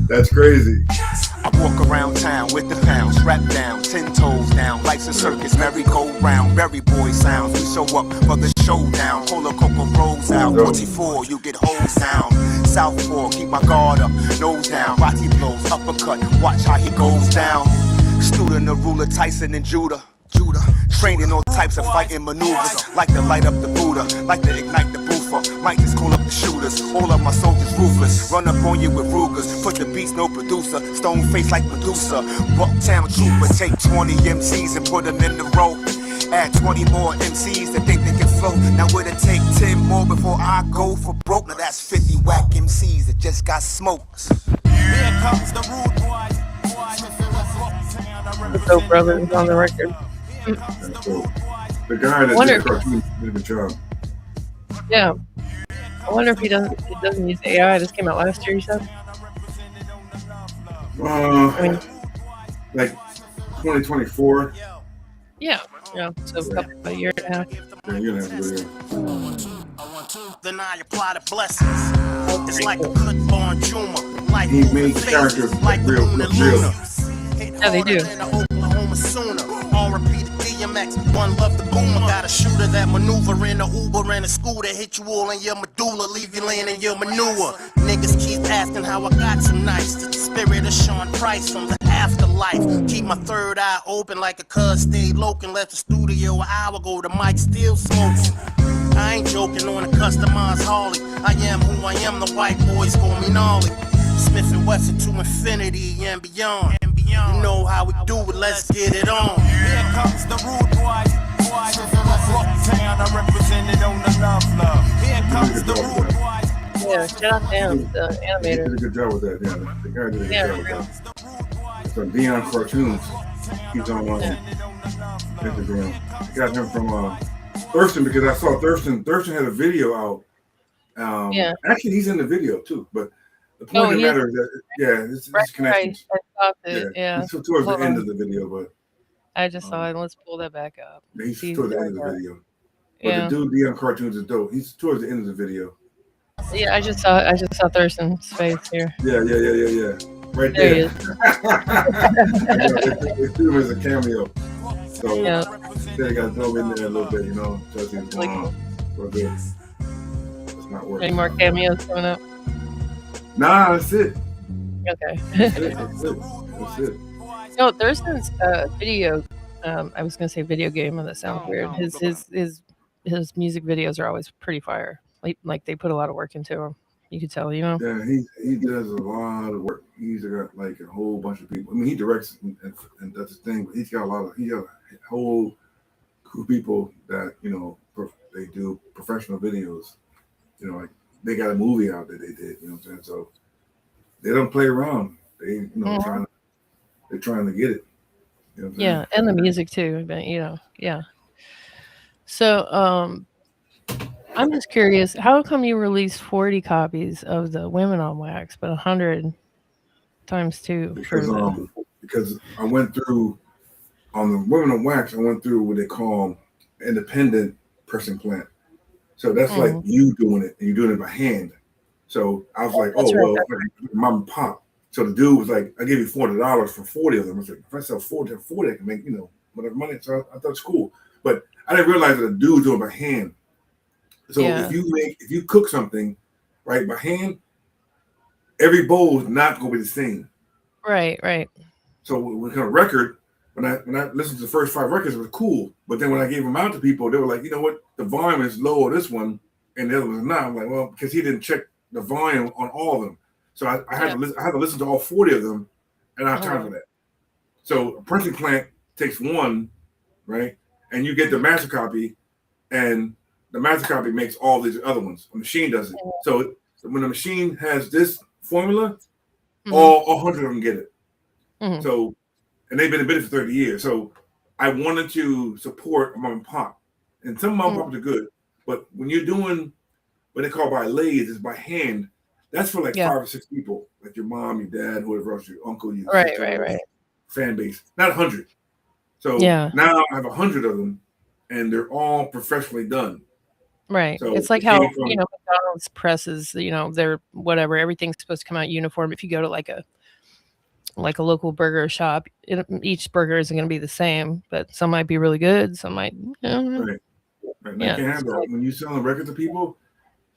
That's crazy. I walk around town with the pounds, strapped down, 10 toes down. Life's a circus, merry-go-round, merry boy sounds. We show up for the showdown. Pull a Coco rolls out, 44, you get hosed down. Southpaw, keep my guard up, nose down. Rocky blows, uppercut, watch how he goes down. Student of ruler Tyson and Judah. Training all types of fighting maneuvers, like to light up the Buddha, like to ignite the boofer, might just call up the shooters. All of my soldiers ruthless, run up on you with Rugers. Put the beats, no producer, stone face like Medusa. Bucktown trooper, take 20 MCs and put them in the row. Add 20 more MCs that think they can flow. Now would it take 10 more before I go for broke? Now that's 50 whack MCs that just got smoked. Here comes the rude boy. The Dope Brothers on the record. The guy that did the cartoon did a good job. Yeah. I wonder if he doesn't use AI. This came out last year, you said? I mean, like 2024. Yeah. So a year and a half. Yeah, you're gonna have to Then I apply the blessings. It's like a good-born tumor. Like he made the characters like real. Yeah, they do. DMX, one love the boomer. Got a shooter that maneuver in a Uber and a scooter. Hit you all in your medulla, leave you laying in your manure. Niggas keep asking how I got so nice. The spirit of Sean Price from the afterlife. Keep my third eye open like a cuz stayed local. Left the studio an hour ago, the mic still smoking. I ain't joking on a customized Harley. I am who I am, the white boys call me gnarly. Smith and Wesson to infinity and beyond. You know how we do it, let's get it on. Here comes the rude boy. Town, I represented on the love. Here comes the rude boy. Yeah, shout out to him, the animator. He did a good job with that. Yeah, the guy did a good job with that. So Dion Cartoons, he's on Instagram. I got him from Thurston because I saw Thurston. Thurston had a video out. Actually, he's in the video too, but. The point of the matter is that, it's connections. It's towards the end of the video, but I just saw it. Let's pull that back up. He's towards the end of the video. But the dude Dion Cartoons is dope. He's towards the end of the video. Yeah, I just saw Thurston's face here. Yeah. Right there. He is. They threw him as a cameo. So they got to throw him in there a little bit, so it's going on. It's not working. Any more cameos coming up? Nah, that's it. Okay. That's it. No, Thurston's video. I was gonna say video game, and that sounds weird. His music videos are always pretty fire. Like they put a lot of work into them. You could tell, Yeah, he does a lot of work. He's got like a whole bunch of people. I mean, he directs and does his thing, but he got a whole group of people that they do professional videos. Like. They got a movie out that they did, you know what I'm saying? So they don't play around. They, they're trying to get it. You know what I'm saying? And the music too. But So I'm just curious, how come you released 40 copies of the Women on Wax, but 100 times 2? Because I went through on the Women on Wax. I went through what they call independent pressing plant. So that's like you doing it, and you're doing it by hand. So I was like, mom and pop. So the dude was like, I give you $40 for 40 of them. I was like, if I sell 40, I can make, whatever money. So I thought it's cool. But I didn't realize that a dude doing it by hand. So if you cook something, right, by hand, every bowl is not going to be the same. Right. So when a record, when I listened to the first 5 records, it was cool. But then when I gave them out to people, they were like, you know what? The volume is low on this one, and the other one's not. I'm like, well, because he didn't check the volume on all of them. So I had to listen to all 40 of them, and I have time for that. So a pressing plant takes one, right? And you get the master copy, and the master copy makes all these other ones. A machine does it. So when the machine has this formula, all 100 of them get it. So. And they've been in business for 30 years. So I wanted to support mom and pop. And some mom and pops are good. But when you're doing what they call by lathe, is by hand, that's for like 5 or 6 people. Like your mom, your dad, whoever else, your uncle, your right. Fan base. Not 100. So now I have 100 of them, and they're all professionally done. Right. So it's like how, McDonald's presses, they're whatever. Everything's supposed to come out uniform. If you go to like a local burger shop, each burger isn't going to be the same, but some might be really good. Some might, Right. Yeah. Can't have that. When you sell a record to people,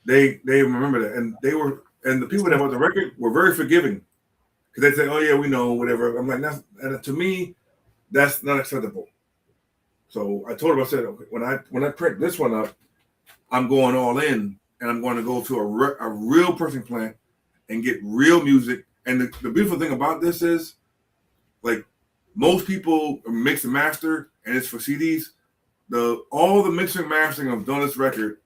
they remember that, and the people that bought the record were very forgiving, because they say, "Oh yeah, we know, whatever." I'm like, to me, that's not acceptable. So I told him, I said, okay, when I print this one up, I'm going all in, and I'm going to go to a real pressing plant and get real music. And the beautiful thing about this is, like, most people mix and master, and it's for CDs. all the mixing and mastering of Donut's record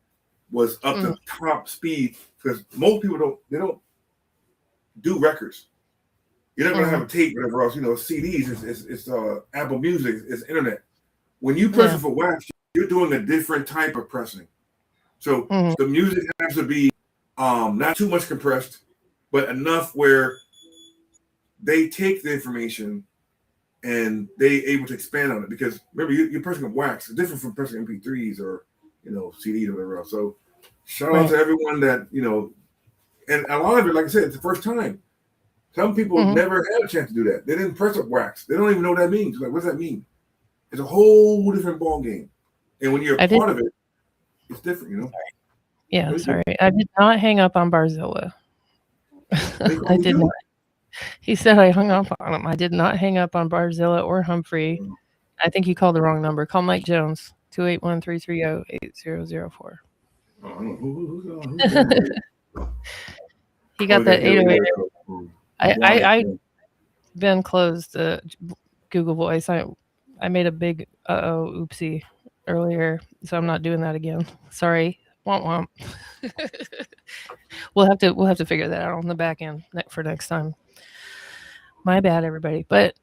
was up to top speed because most people don't do records. You're not gonna have a tape, whatever else. CDs. It's Apple Music. It's internet. When you press it for wax, you're doing a different type of pressing. So the music has to be not too much compressed, but enough where they take the information and they able to expand on it. Because remember, you're pressing a wax. It's different from pressing MP3s or CDs or whatever else. So shout out to everyone that and a lot of it, like I said, it's the first time. Some people never had a chance to do that. They didn't press up wax. They don't even know what that means. Like, what does that mean? It's a whole different ball game. And when you're a part of it, it's different, Yeah, sorry. I did not hang up on Barzilla. I did not. He said I hung up on him. I did not hang up on Barzilla or Humphrey. I think you called the wrong number. Call Mike Jones, 281-330-8004. He got that 808. I Ben closed Google Voice. I made a big oopsie earlier, so I'm not doing that again. Sorry. Womp womp. We'll have to figure that out on the back end for next time. My bad, everybody. But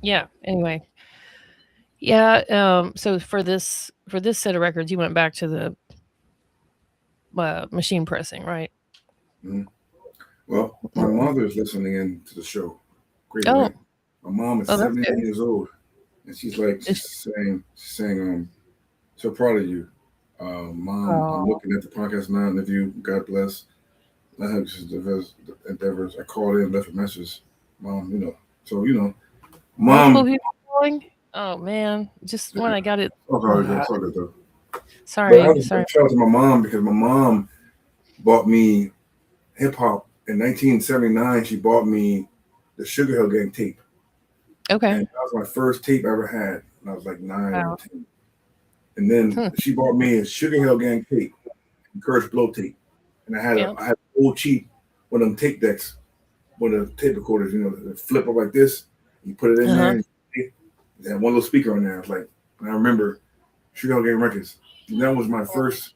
yeah, anyway. Yeah, so for this set of records, you went back to the machine pressing, right? Well, my mother's listening in to the show. Great. My mom is 79 years old, and she's saying, so proud of you. Mom, I'm looking at the podcast now, and if you, God bless. I have endeavors. I called in, left a message. Mom, Mom. Oh man, just when I got it. Sorry. Shout out to my mom because my mom bought me hip hop in 1979. She bought me the Sugar Hill Gang tape. Okay. And that was my first tape I ever had. And I was like 9 or 10. And then she bought me a Sugar Hill Gang tape, Encourage Blow tape. And I had an old cheap one of them tape decks, one of the tape recorders, that flip up like this. You put it in there. And it had one little speaker on there. I was like, and I remember Sugar Hill Gang records. And that was my first.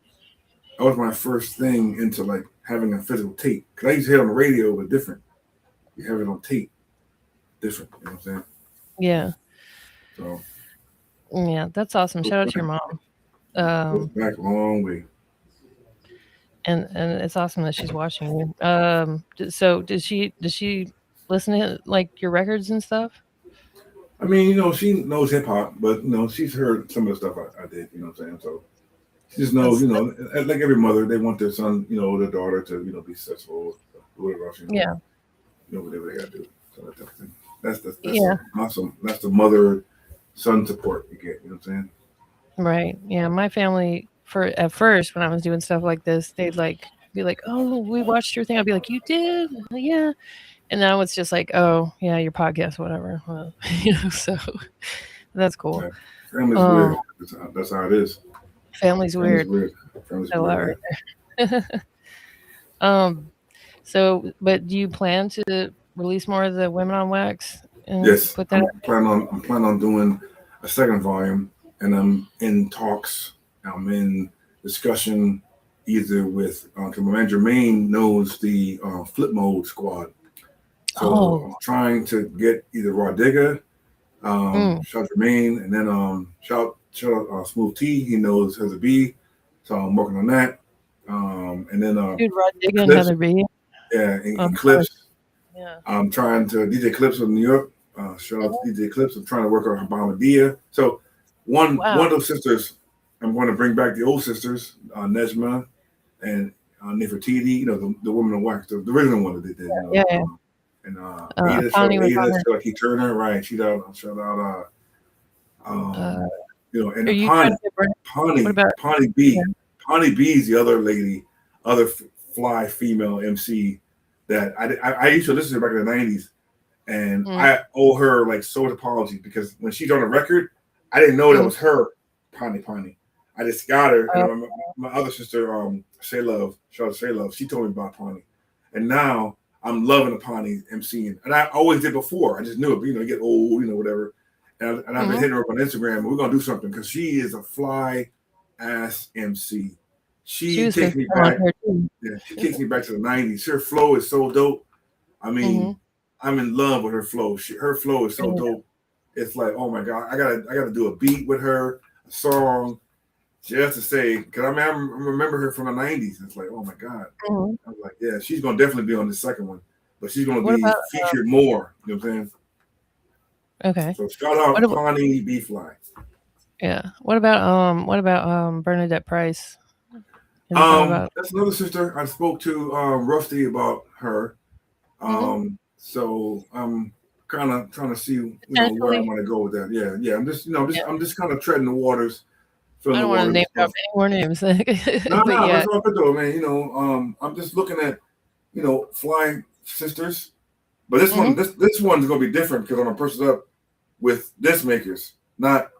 That was my first thing into like having a physical tape. Because I used to hear it on the radio, but different. You have it on tape, different. You know what I'm saying? Yeah. So. Yeah, that's awesome. Shout out to your mom. Back a long way. And it's awesome that she's watching you. So does she listen to like your records and stuff? I mean, she knows hip hop, but she's heard some of the stuff I did. You know what I'm saying? So she just knows. Like every mother, they want their son, their daughter to be successful, whatever else. Whatever they gotta do. So that's awesome. That's the mother son support you get. You know what I'm saying? Right. Yeah. My family, at first when I was doing stuff like this, they'd be like, "Oh, we watched your thing." I'd be like, "You did?" Yeah. And now it's just like, "Oh, yeah, your podcast, whatever." Well, so that's cool. Yeah. Family's weird. That's how it is. Family's weird. Family's weird. So, but do you plan to release more of the Women on Wax? Yes, I'm planning on doing a second volume, and I'm in talks. I'm in discussion either with my man Jermaine knows the Flip Mode Squad, so I'm trying to get either Raw Digger, shout Jermaine, and then shout out Smooth T. He knows Heather B, so I'm working on that. And then dude, Raw Digger and Heather B. Yeah, and Clips. Yeah, I'm trying to DJ Clips of New York. Shout out to DJ Clips. I'm trying to work on Bahamadia. So one of those sisters, I'm going to bring back the old sisters, Nejma and Nefertiti. The Woman of Wax, the original one that they did. And Ada, shout out Keith Turner, right? Shout out, and Pawnee B. Yeah. Pawnee B is the other lady, other fly female MC that I used to listen to back in the 90s. And I owe her like so much apology because when she's on a record, I didn't know that was her, Pawnee. I just got her. And my other sister, Say Love, shout out to Say Love, she told me about Pawnee. And now I'm loving the Pawnee MCing. And I always did before. I just knew it, you get old, whatever. and I've been hitting her up on Instagram. And we're gonna do something because she is a fly ass MC. She takes me back. Yeah, she takes me back to the '90s. Her flow is so dope. I mean, I'm in love with her flow. Her flow is so dope. It's like, oh my god, I gotta do a beat with her, a song, just to say, because I remember her from the '90s. It's like, oh my god. I was like, yeah, she's gonna definitely be on the second one, but she's gonna be featured more. You know what I'm saying? Okay. So shout out Connie B Fly. Yeah. What about Bernadette Price? That's another sister. I spoke to Rusty about her. So I'm kind of trying to see where I want to go with that. Yeah. I'm just kind of treading the waters. I don't want to name drop any more names. No, that's all good though, man. I'm just looking at flying sisters, but this one's gonna be different because I'm gonna push it up with disc makers, not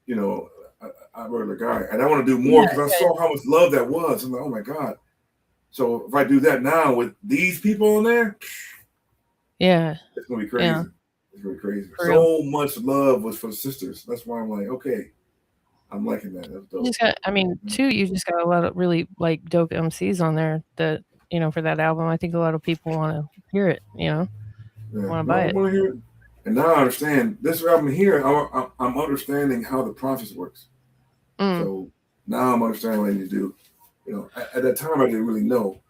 a regular guy. And I want to do more because I saw how much love that was. I'm like, oh my god. So if I do that now with these people in there, it's gonna be crazy. Yeah. It's gonna be crazy. So much love was for the sisters. That's why I'm like, okay, I'm liking that. That's dope. You just got a lot of really like dope MCs on there that for that album. I think a lot of people want to hear it. Want to buy it. Want to hear it. And now I understand this album here. I'm understanding how the process works. So now I'm understanding what I need to do. At that time I didn't really know,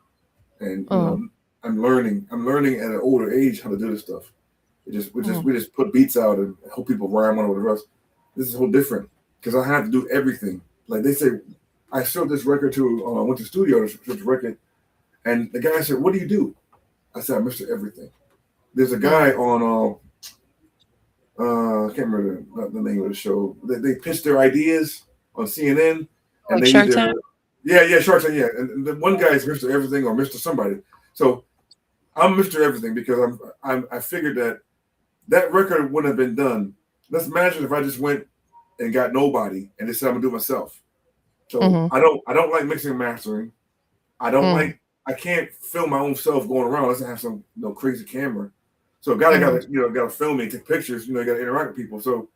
and I'm learning. I'm learning at an older age how to do this stuff. We just put beats out and hope people rhyme on with the rest. This is a whole different because I have to do everything. Like they say, I showed this record to I went to the studio to show this record, and the guy said, "What do you do?" I said, "I Mr. Everything." There's a guy on I can't remember the name of the show. They pitch their ideas on CNN, and they Shark Tank? Shark Tank, yeah. And the one guy is Mr. Everything or Mr. Somebody. So I'm Mr. Everything because I figured that record wouldn't have been done. Let's imagine if I just went and got nobody and decided I'm gonna do it myself. So I don't like mixing and mastering. I don't like. I can't film my own self going around unless I have some crazy camera. So gotta film me, take pictures. You gotta interact with people. So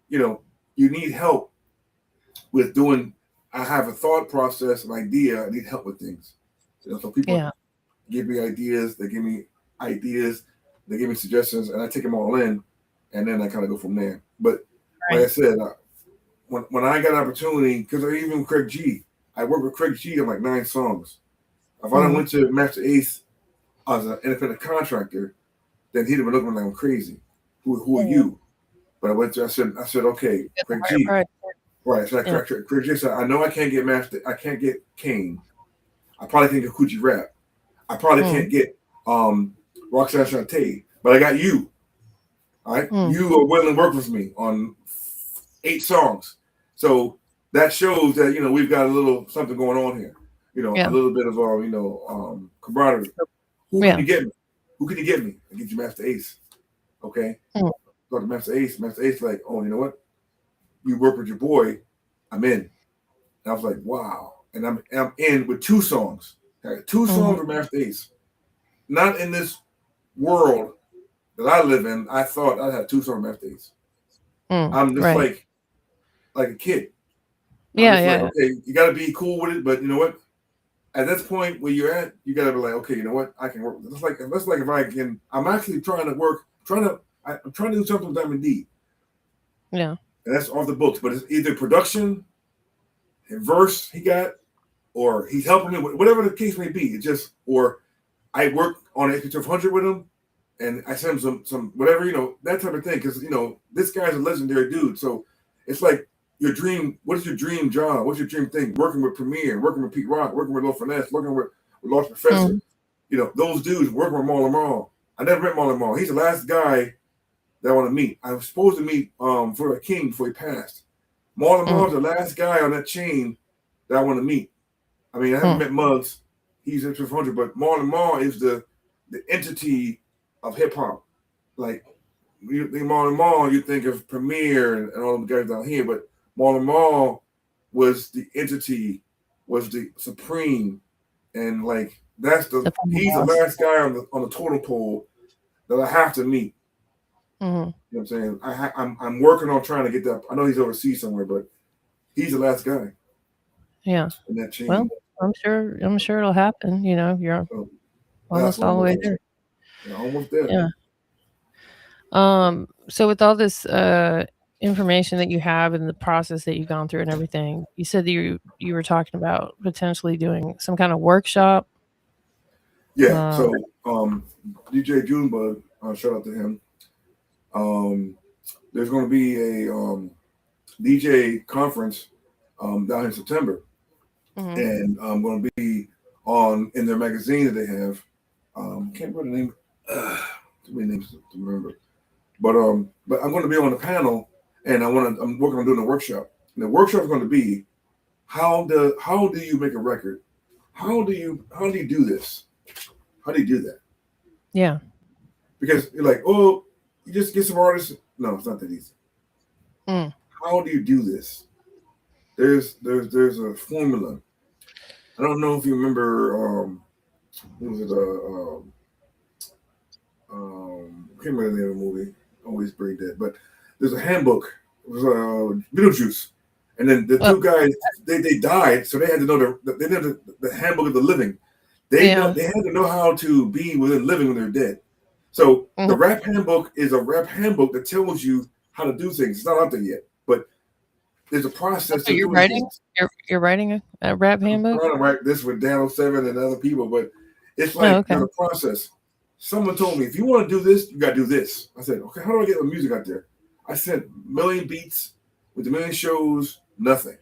you need help with doing. I have a thought process, an idea. I need help with things. So people give me ideas. They give me ideas. They give me suggestions, and I take them all in, and then I kind of go from there. But like I said, when I got an opportunity, because even Craig G, I worked with Craig G on like 9 songs. If I went to Master Ace as an independent contractor, then he'd have been looking like I'm crazy. Who are you? But I said, okay, Craig G. Right. So Craig G said, I know I can't get Kane. I probably can't get Coochie Rap. I probably can't get Roxanne Shante, but I got you. All right. You are willing to work with me on 8 songs. So that shows that we've got a little something going on here. A little bit of camaraderie. Who can you get me? Who can you get me? I get you Master Ace. Okay. Go to Master Ace. Master Ace like, oh, you know what? You work with your boy, I'm in. And I was like, wow. And I'm in with 2 songs. I got 2 songs with Master Ace. Not in this world that I live in. I thought I'd have 2 songs with Master Ace. I'm just like a kid. Okay, you got to be cool with it, but you know what? At this point where you're at, you got to be like, okay, you know what? I can work. That's like if I can. I'm actually trying to do something with Diamond D. Yeah. And that's off the books, but it's either production, and verse he got, or he's helping me with whatever the case may be. It's just, or I work on SP1200 with him, and I send him some whatever, that type of thing. Because this guy's a legendary dude. So it's like your dream. What is your dream job? What's your dream thing? Working with Premier, working with Pete Rock, working with Lil Finesse, working with Lost Professor. Those dudes working with Marlon Marl. I never met Marlon Marl. He's the last guy that I want to meet. I was supposed to meet for a king before he passed. Marlon Marl's the last guy on that chain that I want to meet. I mean, I haven't met Muggs. He's in 1200, but Marlon Marl is the entity of hip hop. Like you think Marlon Marl, you think of Premier and all the guys down here, but Marlon Marl was the entity, was the supreme, and like he's the last guy on the totem pole that I have to meet. Mm-hmm. You know what I'm saying? I'm working on trying to get that. I know he's overseas somewhere, but he's the last guy. Yeah. In that chain. Well, I'm sure it'll happen. You know, you're almost all the way there. Yeah, almost there. Yeah. So with all this information that you have and the process that you've gone through and everything, you said that you were talking about potentially doing some kind of workshop. Yeah. So DJ JAYMOB, shout out to him. There's going to be a DJ conference down in September, and I'm going to be in their magazine that they have. Can't remember the name. Too many names to remember. But I'm going to be on the panel, and I'm working on doing a workshop. And the workshop is going to be how do you make a record? How do you do this? How do you do that? Yeah. Because you're like, oh, you just get some artists. No, it's not that easy. How do you do this? There's a formula. I don't know if you remember. What was it? I can't remember the name of the movie. Always brain dead. But there's a handbook. It was Beetlejuice, and then the two guys they died, so they had to know the handbook of the living. They had to know how to be within living when they're dead. So the rap handbook is a rap handbook that tells you how to do things. It's not out there yet, but there's a process. So you're writing. You're writing a rap handbook. I'm trying to write this with Dan 07 and other people, but it's like there's a process. Someone told me, if you want to do this, you got to do this. I said, okay, how do I get the music out there? I sent 1 million beats with 1 million shows, nothing.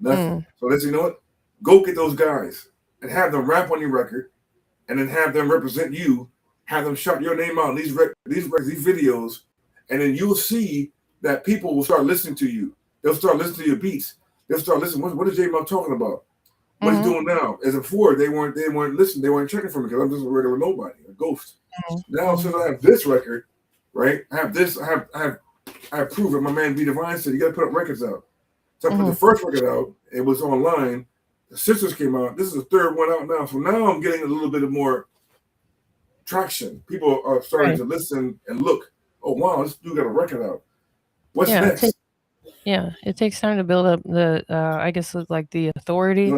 So let's, you know what? Go get those guys and have them rap on your record, and then have them represent you, have them shout your name out in these videos, and then you'll see that people will start listening to you. They'll start listening to your beats. They'll start listening. What is JAYMOB talking about? What he's doing now? As before, they weren't listening. They weren't checking for me because I'm just a regular nobody, a ghost. Now, since I have this record, right? I have this. I have proof it. My man B Divine said you got to put up records out. So I put the first record out. It was online. The Sisters came out. This is the third one out now. So now I'm getting a little bit of more traction. People are starting to listen and look. Oh wow, this dude got a record out. What's next? It takes time to build up the, I guess, like the authority.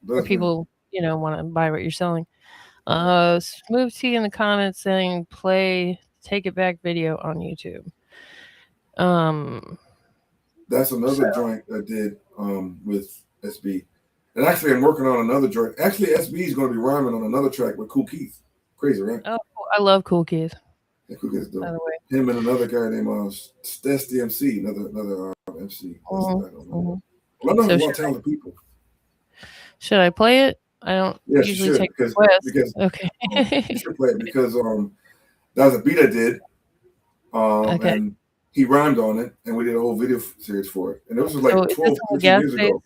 For people, want to buy what you're selling. Smooth T in the comments saying play Take It Back video on YouTube. That's another joint I did with SB. And actually I'm working on another joint. Actually, SB is going to be rhyming on another track with Kool Keith. Crazy, right? Oh, I love Kool Keith. Yeah, Kool Keith. Him and another guy named Stes DMC, another MC. I don't know. Well, I know a lot of talented people. Should I play it? I don't usually take requests. Because okay. You should play it because that was a beat I did. And he rhymed on it, and we did a whole video series for it. And it was like 12, 15 years ago.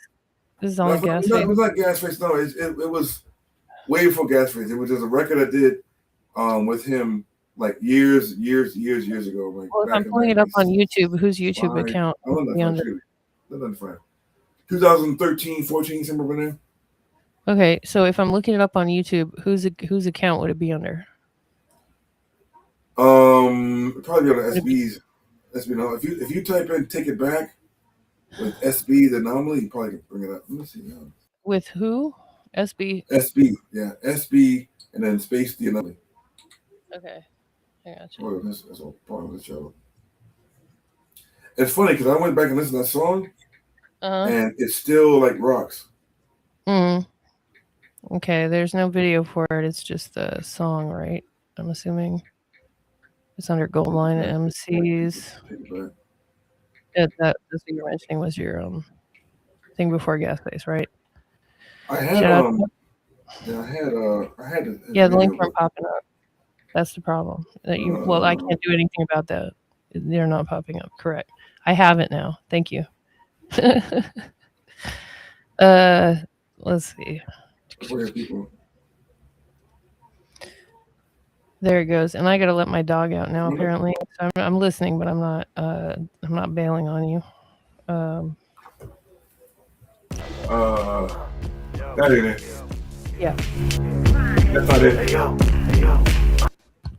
This is on Gas Face? It was not Gas Face. No, it was way before Gas Face. It was just a record I did with him like years ago. Like, well, if I'm pulling it up on YouTube, whose YouTube account? 2013, 14, somewhere over there. Okay, so if I'm looking it up on YouTube, whose account would it be under? Probably on SB's. SB. No, if you type in "Take It Back" with SB the anomaly, you probably can bring it up. Let me see. With who? SB. SB, yeah, SB, and then space the anomaly. Okay, I got you. Oh, that's all part of the show. It's funny because I went back and listened to that song, and it still like rocks. Okay, there's no video for it. It's just the song, right? I'm assuming it's under Gold Line MCs. That's what you're mentioning was your thing before Gas Face, right? I had the links weren't popping up. That's the problem. I can't do anything about that. They're not popping up. Correct. I have it now. Thank you. Let's see. There it goes. And I gotta let my dog out now. Apparently, so I'm listening, but I'm not bailing on you. That ain't it. Yeah. That's not it.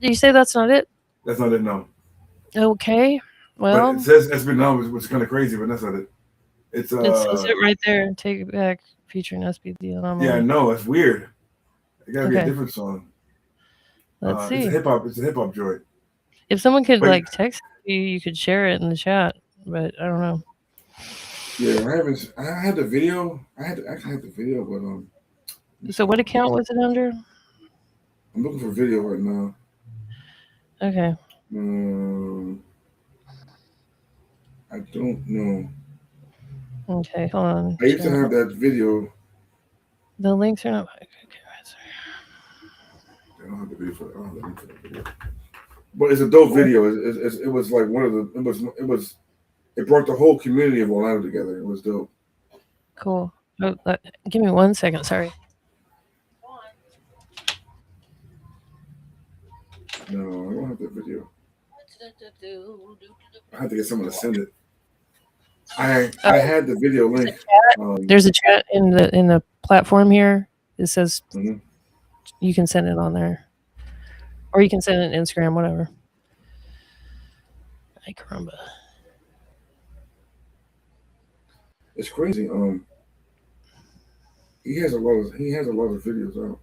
Did you say that's not it? That's not it. No. Okay. But Well, it says SB Numbers, which is kind of crazy, but that's not it. It's it says it right there. Take it back, featuring SBD and yeah, Anomaly. no, it's weird. It gotta be a Okay. different song. Let's It's see. a hip hop joint. If someone could But- like text you, you could share it in the chat. But I don't know. Yeah, I had the video. I actually had the video, but So what account was it under? I'm looking for a video right now. Okay. I don't know. Okay, hold on. I used to have that video. The links are not. Okay, I don't have the video for that. I don't have the link for that video. But it's a dope video. It was like one of the. It brought the whole community of Orlando together. It was dope. Cool. Oh, give me 1 second. Sorry. No, I don't have that video. I had to get someone to send it. I had the video link. There's a chat in the platform here. It says you can send it on there, or you can send it on Instagram, whatever. Ay caramba. It's crazy. He has a lot of videos out.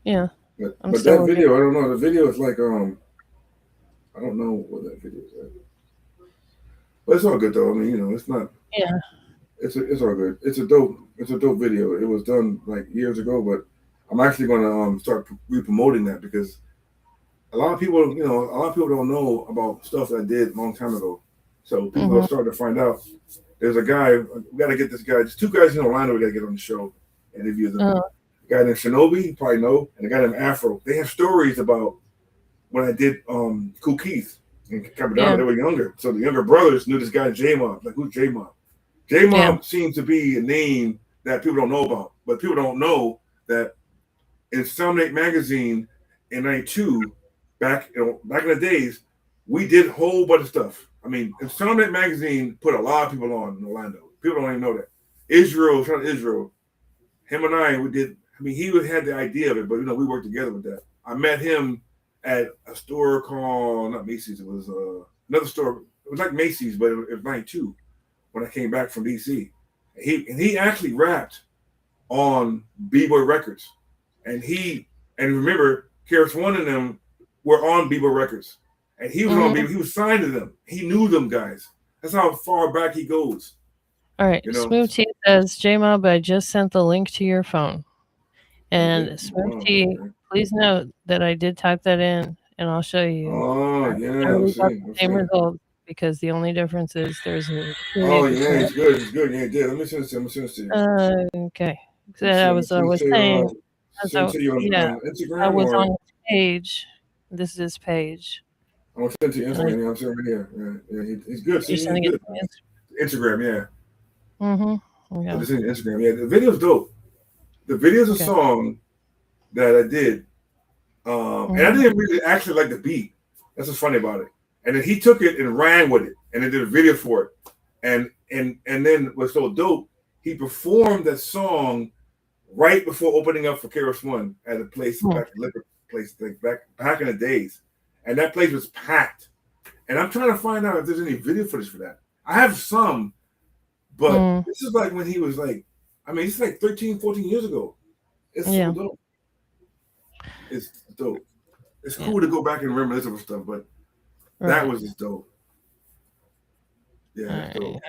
Yeah. But that video, I don't know. The video is like I don't know what that video is at. But it's all good though. I mean, you know, it's not. Yeah. It's all good. It's a dope video. It was done like years ago, but I'm actually gonna start re-promoting that because a lot of people don't know about stuff that I did a long time ago. So people are starting to find out. There's a guy. We got to get this guy. There's two guys in Orlando we got to get on the show. Interview them. A guy named Shinobi, you probably know, and a guy named Afro. They have stories about when I did Kool Keith and Capadonna. They were younger, so the younger brothers knew this guy JAYMOB. Like, who's JAYMOB? JAYMOB seems to be a name that people don't know about, but people don't know that in Insomniac magazine in '92, back in the days, we did a whole bunch of stuff. I mean, Insomniac magazine put a lot of people on in Orlando. People don't even know that. Israel, him and I, we did. I mean, he had the idea of it, but you know, we worked together with that. I met him at a store called not Macy's. It was another store. It was like Macy's, but it was '92 when I came back from DC. He actually rapped on B-Boy Records, and remember, Karis One and them were on B-Boy Records, and he was on B-Boy. He was signed to them. He knew them guys. That's how far back he goes. All right. You know? Smooth T says, JAYMOB, I just sent the link to your phone. And Smooth T, please note that I did type that in, and I'll show you. Oh, yeah. Same result, because the only difference is there's a. Oh, yeah, it's good. It's good. Yeah, it did. Let me send it to you. Okay. So I was saying. Send to you on Instagram. I was on his page. This is his page. I'm going to send to you Instagram. Yeah, I'm sending it here. Yeah, he's good. You're sending it to Instagram, yeah. Yeah. So this is Instagram. Yeah, the video's dope. The video's a song that I did. And I didn't really actually like the beat. That's what's funny about it. And then he took it and ran with it and then did a video for it. And then what's so dope, he performed that song right before opening up for Karis One at a place, back liquor place, back in the days. And that place was packed. And I'm trying to find out if there's any video footage for that. I have some, but this is like when he was like, I mean, it's like 13, 14 years ago. It's so dope. It's dope. It's cool to go back and reminisce of stuff, but that was just dope. Yeah, it's dope.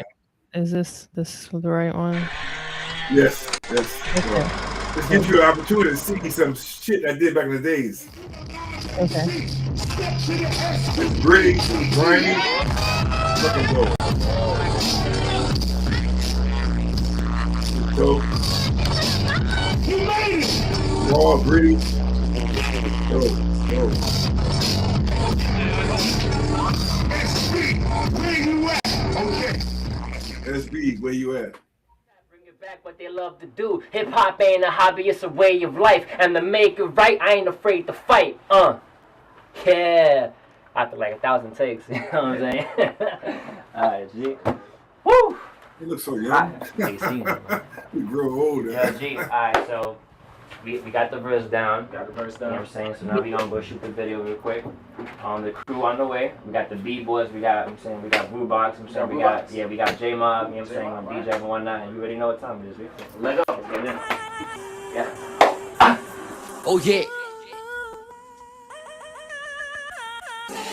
Is this the right one? Yes. Okay. This gives you an opportunity to see some shit I did back in the days. Okay. It's gritty, it's grimy, fucking dope. It's dope. Raw, gritty. Dope. SB, where you at? Back what they love to do. Hip hop ain't a hobby, it's a way of life. And to make it right, I ain't afraid to fight. Yeah. After like 1,000 takes, you know what I'm saying? Alright, G. You look so young. You grow old. Yeah, G. Alright, so we got the verse down. You know what I'm saying? So now we gonna go shoot the video real quick. The crew on the way. We got the B-boys. We got Woobox. We got JAYMOB. You know what I'm saying? On DJ and whatnot. And you already know what time it is. Let go. Let's get in. Yeah. Oh yeah.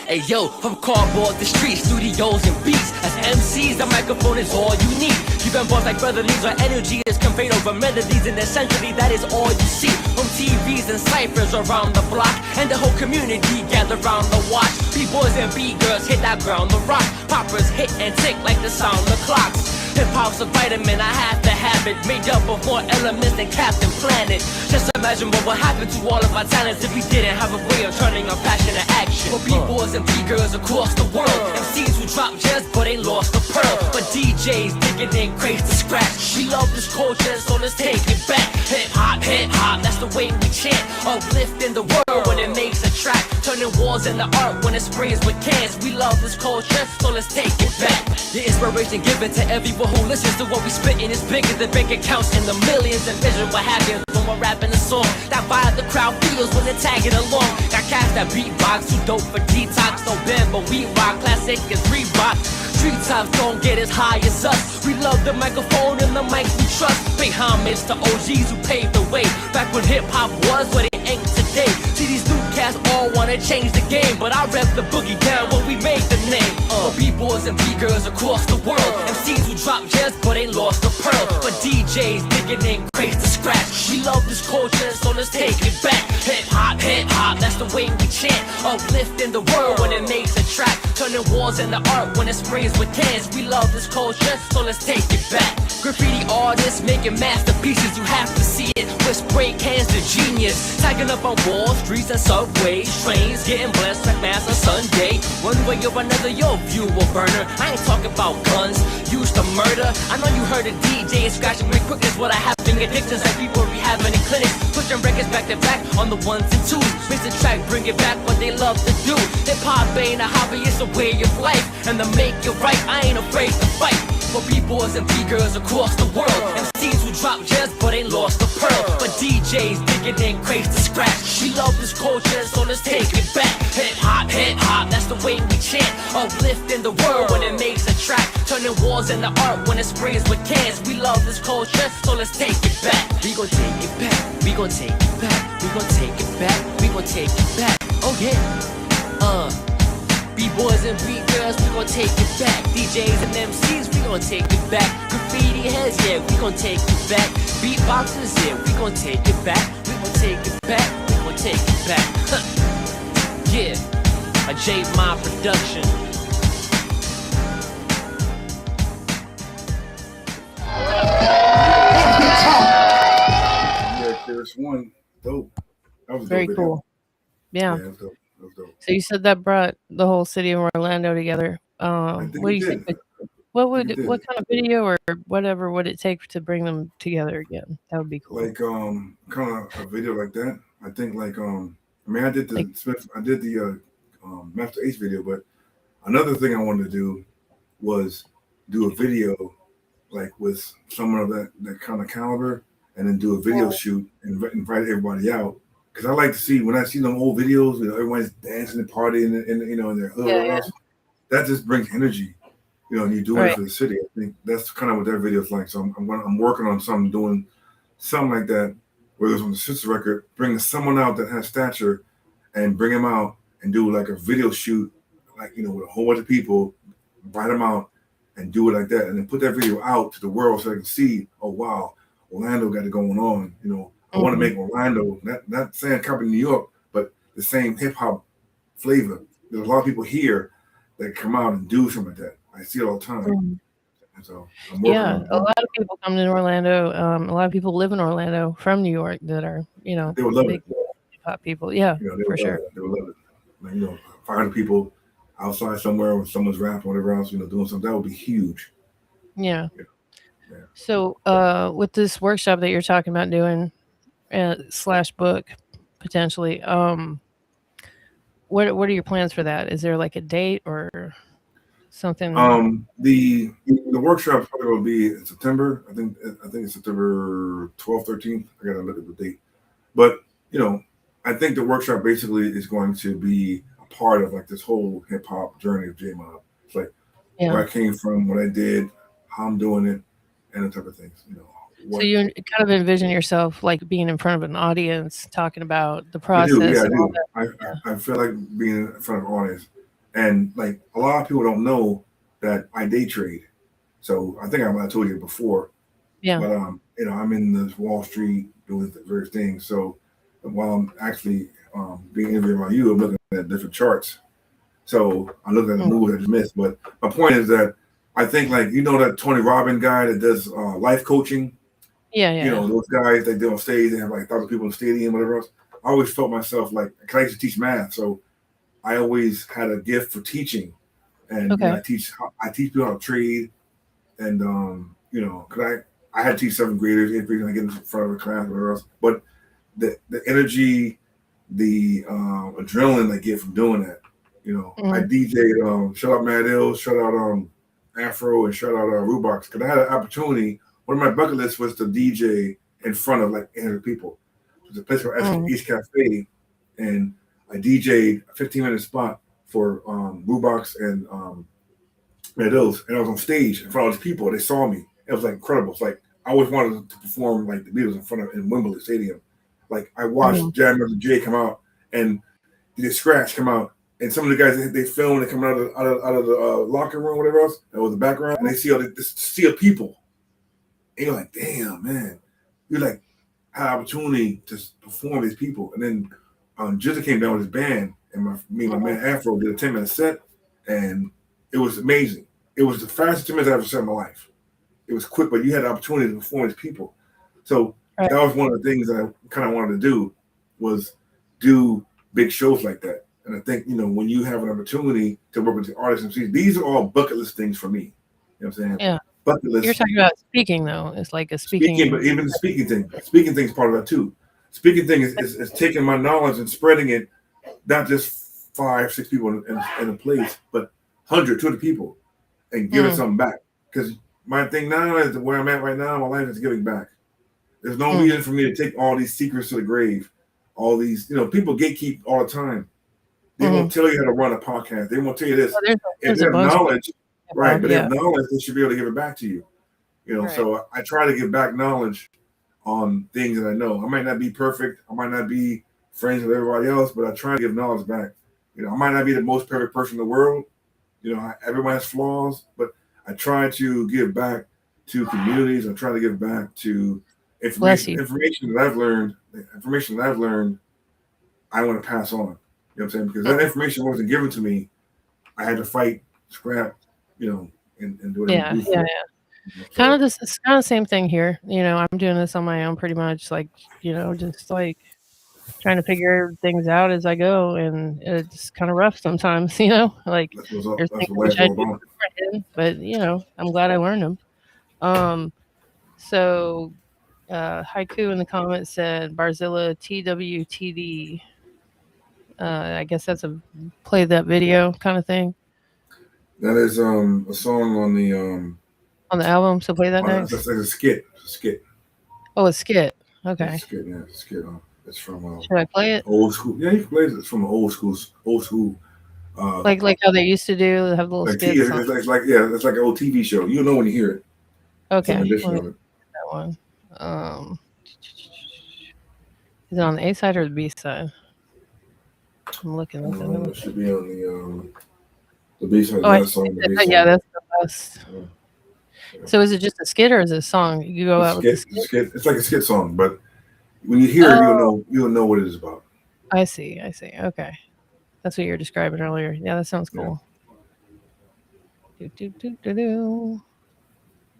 Hey yo, from cardboard to streets, studios and beats. As MCs, the microphone is all you need. You can boss like brotherlies or energy is conveyed over melodies, and essentially that is all you see. From TVs and ciphers around the block, and the whole community gather round the watch. B-boys and B-girls hit that ground, the rock. Poppers hit and tick like the sound of clocks. Hip-hop's a vitamin, I have to have it. Made up of more elements than Captain Planet. Just imagine what would happen to all of our talents if we didn't have a way of turning our passion to action. For B-boys and B-girls across the world, MCs who drop gems but ain't lost a pearl. But DJs digging in crates to scratch. We love this culture, so let's take it back. Hip-hop, that's the way we chant. Uplifting the world when it makes a track. Turning walls into art when it sprays with cans. We love this culture, so let's take it back. The inspiration given to everyone who listens to what we spittin' is bigger than bank accounts in the millions. And vision what happens when we're rapping a song. That vibe the crowd feels when they're tagging along. Got cats that beatbox, too dope for detox. No band, but we rock. Classic is Reebok. Treetops don't get as high as us. We love the microphone and the mic we trust. Pay homage to OGs who paved the way. Back when hip-hop was what it ain't today. See these new cats all wanna change the game, but I rep the boogie down when we made the name. B-boys and B-girls across the world, MCs who drop gems but ain't lost a pearl. But DJs digging in crates to scratch. We love this culture, so let's take it back. Hip-hop, that's the way we chant. Uplifting the world when it makes a track. Turning walls into art when it sprays with cans. We love this culture, so let's take it back. Graffiti artists making masterpieces, you have to see it. With spray cans to genius. Tagging up on walls, streets and subways. Trains getting blessed like mass on Sunday. One way or another, your view will burner. I ain't talking about guns used to murder. I know you heard a DJ scratching with quickness. What I have been addictions like people rehabbing in clinics. Pushing records back to back on the ones and twos. Mix the track, bring it back what they love to do. Hip-hop ain't a hobby, it's a way of life. And to make it right, I ain't afraid to fight. For B-boys and B-girls across the world, MCs who drop gems but ain't lost a pearl. But DJs digging in crates to scratch. We love this culture, so let's take it back. Hip-hop, that's the way we chant. Uplifting the world when it makes a track. Turning walls into art when it sprays with cans. We love this culture, so let's take it back. We gon' take it back, we gon' take it back. We gon' take it back, we gon' take it back. Oh yeah, B-boys and B-girls, we gon' take it back. DJs and MCs, we gon' take it back. Graffiti heads, yeah, we gon' take it back. Beatboxers, yeah, we gon' take it back. We gon' take it back, we gon' take it back. Yeah, a JAYMOB production. Yeah, there's one dope. That was very dope cool. Yeah. That was dope. That was dope. So you said that brought the whole city of Orlando together. What do you think? What kind of video or whatever would it take to bring them together again? That would be cool. Like kind of a video like that. I think like I mean I did the Master Ace video, but another thing I wanted to do was do a video like with someone of that kind of caliber, and then do a video shoot and invite everybody out. Because I like to see, when I see them old videos, you know, everyone's dancing and partying in their hood. That just brings energy, you know, and you do it for the city. I think that's kind of what that video is like. So I'm working on doing something like that, whether it's on the sister record, bringing someone out that has stature and bring them out and do like a video shoot, like, you know, with a whole bunch of people, invite them out and do it like that. And then put that video out to the world so they can see, oh, wow, Orlando got it going on, you know. I want to make Orlando, not saying copy New York, but the same hip hop flavor. There's a lot of people here that come out and do something like that. I see it all the time. And so I'm working on it. A lot of people come to Orlando. A lot of people live in Orlando from New York that are, you know, they would love big it. hip hop people. Yeah, you know, for sure. They would love it. Like, you know, 500 people outside somewhere when someone's rapping or whatever else, you know, doing something, that would be huge. Yeah. So with this workshop that you're talking about doing, / book potentially, what are your plans for that? Is there like a date or something? The workshop probably will be in September. I think it's September 12th, 13th. I gotta look at the date. But I think the workshop basically is going to be a part of like this whole hip hop journey of JAYMOB. It's like where I came from, what I did, how I'm doing it, and the type of things. So you kind of envision yourself like being in front of an audience, talking about the process. I do. I feel like being in front of an audience, and like a lot of people don't know that I day trade. So I think I told you before. Yeah. But I'm in this Wall Street doing various things. So while I'm actually being interviewed by you, I'm looking at different charts. So I look at the moves I just missed. But my point is that I think like that Tony Robbins guy that does life coaching. Yeah. Those guys they do on stage, they have like 1,000 people in the stadium, whatever else. I always felt myself like, cause I used to teach math, so I always had a gift for teaching, and I teach people how to trade, and cause I had to teach 7th graders, 8th graders, and I get in front of a class, whatever else. But the energy, the adrenaline I get from doing that, I DJ'd, shout out Mad Ill, shout out Afro, and shout out Rubox, because I had an opportunity. One of my bucket lists was to DJ in front of like 800 people. There's a place called East Cafe, and I DJ'd a 15-minute spot for Rubox and Mad Ills, and I was on stage in front of these people. They saw me. It was like incredible. It's like I always wanted to perform like the Beatles in Wembley Stadium. Like I watched Jam Master Jay come out and did Scratch come out, and some of the guys they film, they come out of the locker room, whatever else, and with the background, and they see all this sea of people. And you're like, damn, man. You're like, had an opportunity to perform these people. And then Jizza came down with his band, and me and my man Afro did a 10-minute set, and it was amazing. It was the fastest 10 minutes I've ever set in my life. It was quick, but you had the opportunity to perform these people. So that was one of the things that I kind of wanted to do, was do big shows like that. And I think, when you have an opportunity to work with the artists, and these are all bucket list things for me. You know what I'm saying? Yeah. Bucket list. You're talking about speaking, though. It's like a speaking. But even the speaking thing. Speaking thing is part of that, too. Speaking thing is taking my knowledge and spreading it, not just 5, 6 people in a place, but 100, 200 people, and giving something back. Because my thing now is where I'm at right now in my life is giving back. There's no reason for me to take all these secrets to the grave. All these, people gatekeep all the time. They won't tell you how to run a podcast. They won't tell you this. If they have knowledge, right? But they have knowledge, they should be able to give it back to you. So I try to give back knowledge on things that I know. I might not be perfect. I might not be friends with everybody else, but I try to give knowledge back. I might not be the most perfect person in the world. Everyone has flaws, but I try to give back to communities. I try to give back to information that I've learned. I want to pass on. You know what I'm saying? Because that information wasn't given to me. I had to fight, scrap, and do it. Yeah. So, kind of this. It's kind of the same thing here. I'm doing this on my own, pretty much. Like, just like trying to figure things out as I go, and it's kind of rough sometimes. Like there's things which I do different, but I'm glad I learned them. So Haiku in the comments said Barzilla TWTD. I guess that's a play that video kind of thing. That is a song on the album. So play that next. It's a skit. It's a skit. Oh, a skit. Okay. It's a skit. Yeah, it's a skit. It's from. Should I play it? Old school. Yeah, you can play it. It's from the old school. Like how they used to do, have little skits. It's like an old TV show. You'll know when you hear it. Okay. That one. Is it on the A side or the B side? I'm looking. It should be on the B side. Yeah, that's the best. Yeah. So is it just a skit or is it a song? You go out with a skit? It's like a skit song, but when you hear it, you'll know what it is about. I see. Okay. That's what you were describing earlier. Yeah, that sounds cool. Yeah.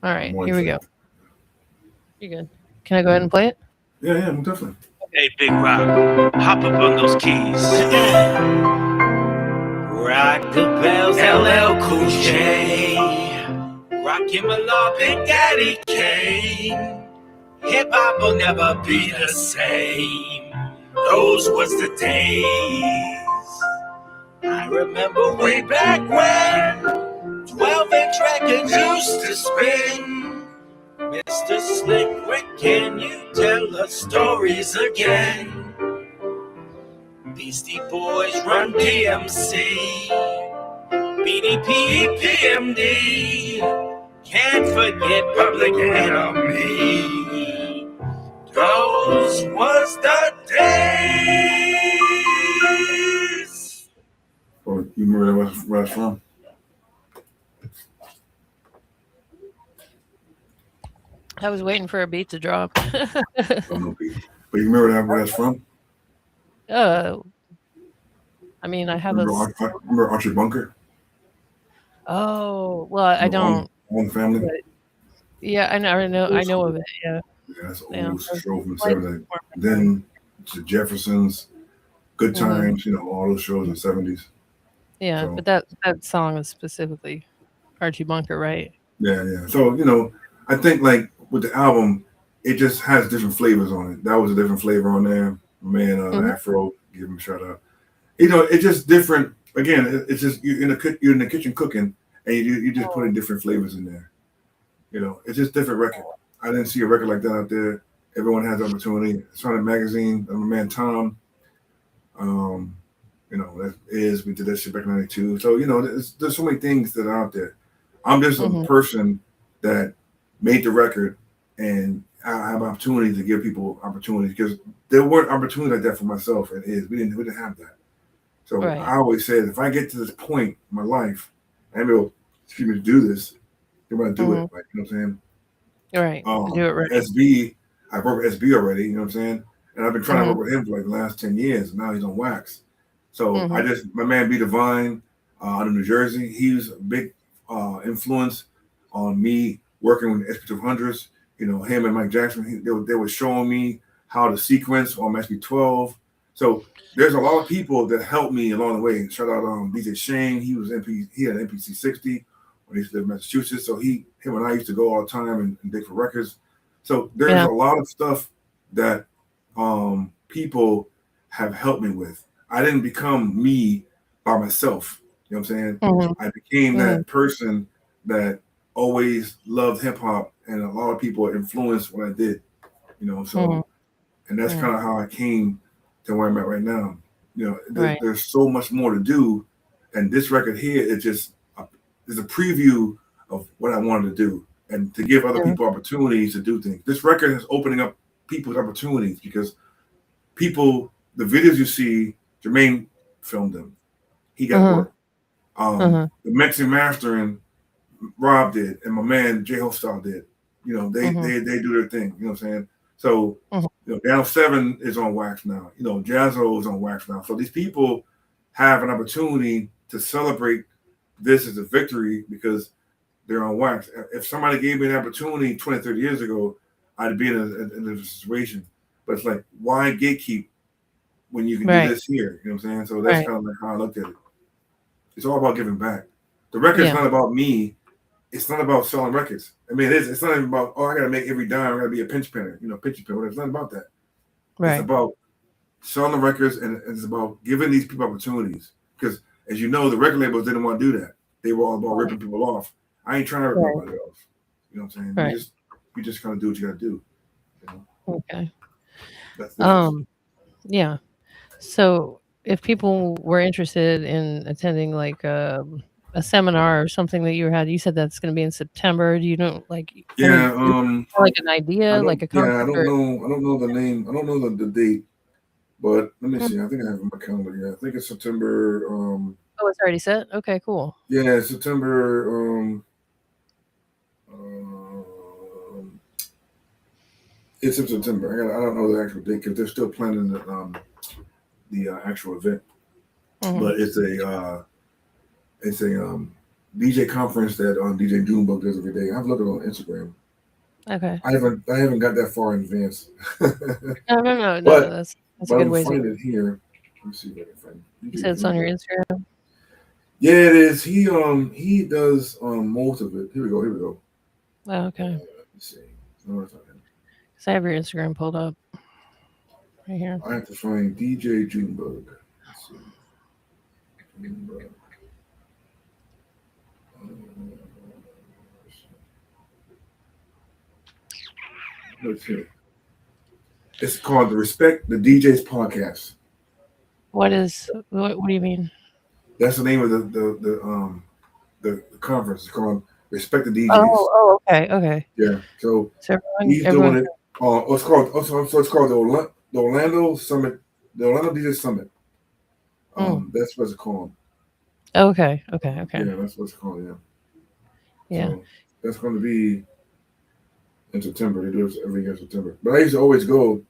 All right, here we go. You good? Can I go ahead and play it? Yeah, definitely. Hey, Big Rock, hop up on those keys. Rock the bells, LL Cool J. Rockin' my Lord, Big Daddy Kane. Hip hop will never be the same. Those was the days. I remember way back when 12-inch records used to spin. Mr. Slick, when can you tell us stories again? Beastie Boys run DMC, BDP, PMD. Can't forget Public Enemy. Those was the days. Oh, you remember where that's from? I was waiting for a beat to drop. No beat. But you remember where that's from? I mean, I have remember Archie Bunker? Oh, well, I don't. Own Family? But, yeah, I know of it, yeah. Yeah, that's an old show from the 70s. Then the Jeffersons, Good Times, all those shows in the 70s. Yeah, so, but that song is specifically Archie Bunker, right? Yeah. So, I think like with the album, it just has different flavors on it. That was a different flavor on there. Man, Afro, give him a shout out. It's just different. Again, it's just you're in the kitchen cooking, and you just putting different flavors in there. It's just different record. I didn't see a record like that out there. Everyone has opportunity. It's on a magazine. I'm a man, Tom. We did that shit back in '92. So there's so many things that are out there. I'm just a person that made the record, and I have opportunity to give people opportunities because there weren't opportunities like that for myself. And we didn't have that. So I always said, if I get to this point in my life, and I'm able to do this, you're gonna do it. Like, you know what I'm saying? All right. Do it right. SB, I work with SB already, you know what I'm saying? And I've been trying to work with him for like the last 10 years, and now he's on wax. So my man B Divine out of New Jersey, he was a big influence on me working with SP200s. Him and Mike Jackson, they were showing me how to sequence on SP12. So there's a lot of people that helped me along the way. Shout out DJ Shane, he had an MPC 60 when he used to live in Massachusetts. So him and I used to go all the time and dig for records. So there's a lot of stuff that people have helped me with. I didn't become me by myself. You know what I'm saying? I became that person that always loved hip hop, and a lot of people influenced what I did. So and that's kind of how I came to where I'm at right now. There's so much more to do, and this record here is just is a preview of what I wanted to do, and to give other people opportunities to do things. This record is opening up people's opportunities because the videos you see, Jermaine filmed them. He got work. The mixing mastering, Rob did, and my man J Hostal did. They do their thing. You know what I'm saying? So Down 7 is on wax now. Jazzo is on wax now. So these people have an opportunity to celebrate this as a victory because they're on wax. If somebody gave me an opportunity 20, 30 years ago, I'd be in a situation. But it's like, why gatekeep when you can do this here? You know what I'm saying? So that's kind of like how I looked at it. It's all about giving back. The record's not about me. It's not about selling records. I mean, it's not even about, I got to make every dime. I got to be a pinch pinner, pinch pinner. It's not about that. It's about selling the records, and it's about giving these people opportunities. Because, as you know, the record labels didn't want to do that. They were all about ripping people off. I ain't trying to rip anybody off. You know what I'm saying? You just kind of do what you got to do. Okay. Yeah. So if people were interested in attending like a seminar or something that you had, you said that's going to be in September. Do you know like like an idea, like a concept? Yeah, I don't know the name. I don't know the date, but let me see. I think I have it on my calendar. Yeah, I think it's September. Oh, it's already set. Okay, cool. Yeah, September. It's in September. I don't know the actual date because they're still planning the actual event. But it's a DJ conference that DJ JAYMOB does every day. I've looked at it on Instagram. Okay. I haven't got that far in advance. No. But That's a good way to find it here. Let me see if I can find it. You said it's on your Instagram. Yeah, it is. He does most of it. Here we go. Oh, okay. Let me see. No, it's not him. I have your Instagram pulled up right here. I have to find DJ JAYMOB. Let's see. Let's see. It's called the Respect the DJs podcast. What do you mean? That's the name of the conference. It's called Respect the DJs. Oh, okay. Yeah. So he's everyone, doing it. It's called the Orlando Summit, the Orlando DJ Summit. That's what it's called. Okay. Yeah, that's what it's called. Yeah. Yeah. So that's going to be in September. They do it every year in September. But I used to always go,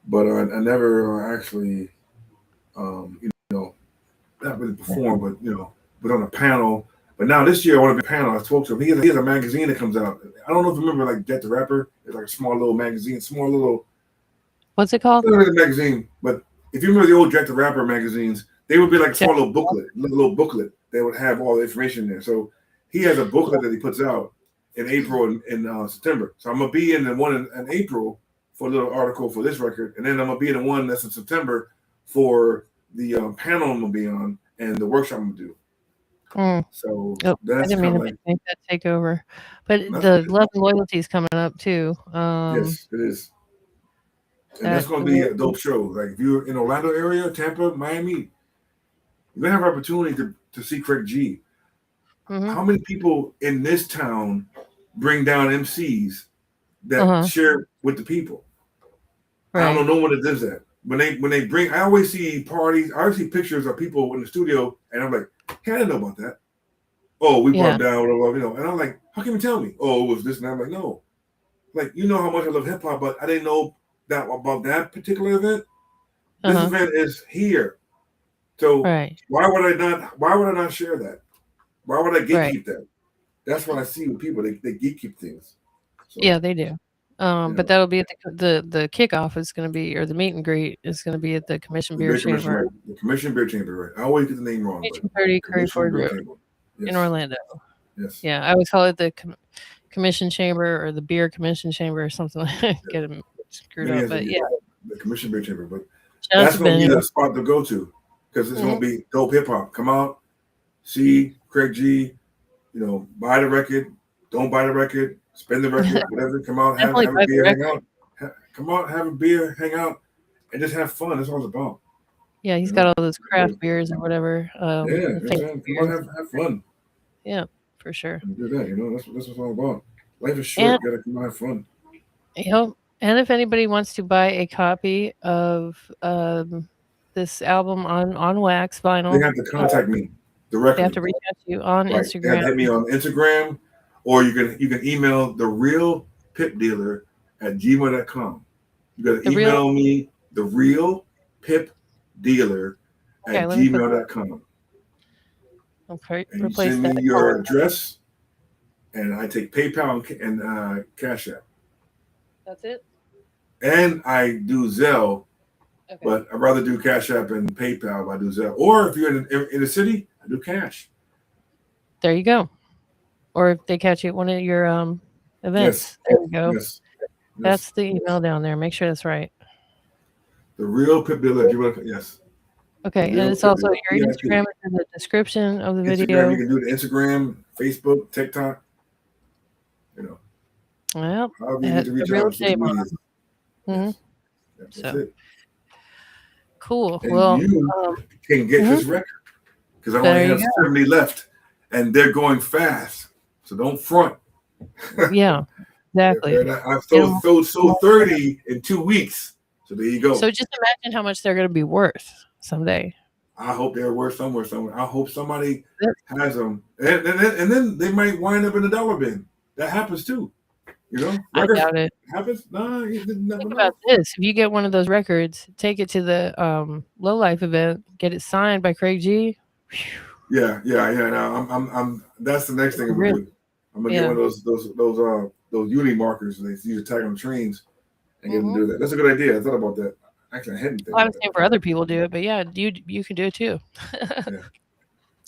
but I never actually, not really perform, but on a panel. But now this year I want to be a panel. I spoke to him. He has a magazine that comes out. I don't know if you remember, like Jet the Rapper. It's like a small little magazine, What's it called? It's not really a magazine, but if you remember the old Jet the Rapper magazines, they would be like a small little booklet. They would have all the information there. So he has a booklet that he puts out in April and September. So I'm gonna be in the one in April for a little article for this record, and then I'm gonna be in the one that's in September for the panel I'm gonna be on and the workshop I'm gonna do. So that's I didn't mean to make that take over, but the Love and Loyalty is coming up too. Yes, it is, and that's going to be a dope show. Like if you're in Orlando area, Tampa, Miami, you're gonna have an opportunity to see Craig G. How many people in this town bring down MCs that share with the people? Right. I don't know no one that does that. When they bring, I always see parties. I always see pictures of people in the studio, and I'm like, hey, I didn't know about that. Oh, we brought down, and I'm like, how can you tell me? Oh, it was this, and I'm like, no, like how much I love hip hop, but I didn't know that about that particular event. This event is here, so why would I not share that? Why would I gatekeep that? That's what I see with people. They gatekeep things. So, yeah, they do. But that'll be at the kickoff is going to be, or the meet and greet is going to be at the Commission Beer Chamber. The Commission Beer Chamber, right? I always get the name wrong. 1830 Curry Ford Road in Orlando. Yes. Yeah, I always call it the Commission Chamber or the Beer Commission Chamber or something like that. Get them screwed up, but yeah. The Commission Beer Chamber, but that's going to be the spot to go to because it's going to be dope hip hop. Come out, see Craig G, buy the record, don't buy the record. Spend the record, whatever. Come out, have a beer, hang out. Come out, have a beer, hang out, and just have fun. That's all it's about. Yeah, he's got all those craft beers or whatever. Come on, have fun. Yeah, for sure. Do that. That's what it's all about. Life is short. You gotta come out, have fun. And if anybody wants to buy a copy of this album on wax vinyl, they have to contact me directly. They have to reach out to you on Instagram. They have to hit me on Instagram. Or you can email the real pip dealer at gmail.com. You got to email me the real pip dealer at gmail.com. Okay. And you send me your address, and I take PayPal and Cash App. That's it. And I do Zelle, but I'd rather do Cash App and PayPal if I do Zelle. Or if you're in the city, I do cash. There you go. Or if they catch you at one of your events, there you go. Yes. That's the email down there. Make sure that's right. The real pip dealer. Yes. Okay, and it's also your Instagram is in the description of the video. You can do the Instagram, Facebook, TikTok. Well, the real JAYMOB. So it. Cool. And well, you can get this record because I only have 70 left, and they're going fast. So don't front. Yeah, exactly. I've sold 30 in 2 weeks. So there you go. So just imagine how much they're going to be worth someday. I hope they're worth somewhere. I hope somebody has them. And then they might wind up in the dollar bin. That happens too. I doubt it. Happens? No, think about this. If you get one of those records, take it to the Low Life event, get it signed by Craig G. Yeah. No, I'm. That's the next thing I'm gonna do. I'm gonna get one of those uni markers they use to tag on trains and get them to do that. That's a good idea. I thought about that. Actually, I hadn't. I was saying for other people do it, but yeah, you can do it too.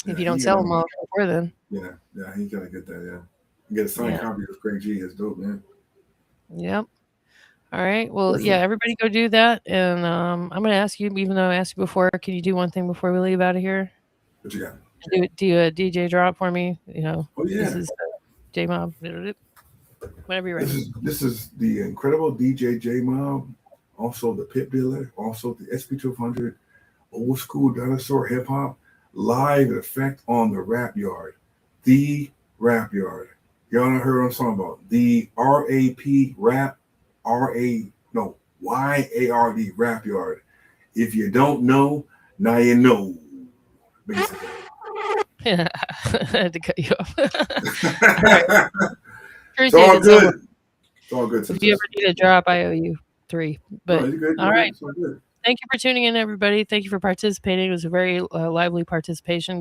If you don't sell them all before then. Yeah, he gotta get that. Yeah, get a signed copy of Craig G. It's dope, man. Yep. All right. Well, everybody go do that, and I'm gonna ask you, even though I asked you before, can you do one thing before we leave out of here? What you got? Do a DJ drop for me. Oh yeah. This is JAYMOB. Whenever you're ready. This is the incredible DJ JAYMOB, also the Pit Dealer, also the SP200, old school dinosaur hip hop, live in effect on the Rap Yard. The Rap Yard. Y'all not heard what I'm talking about. The RAP Rap, YARD Rap Yard. If you don't know, now you know. Basically. I had to cut you off. It's all good. It's all good. If you ever need a drop, I owe you 3. But you're good. All right. It's all good. Thank you for tuning in, everybody. Thank you for participating. It was a very lively participation.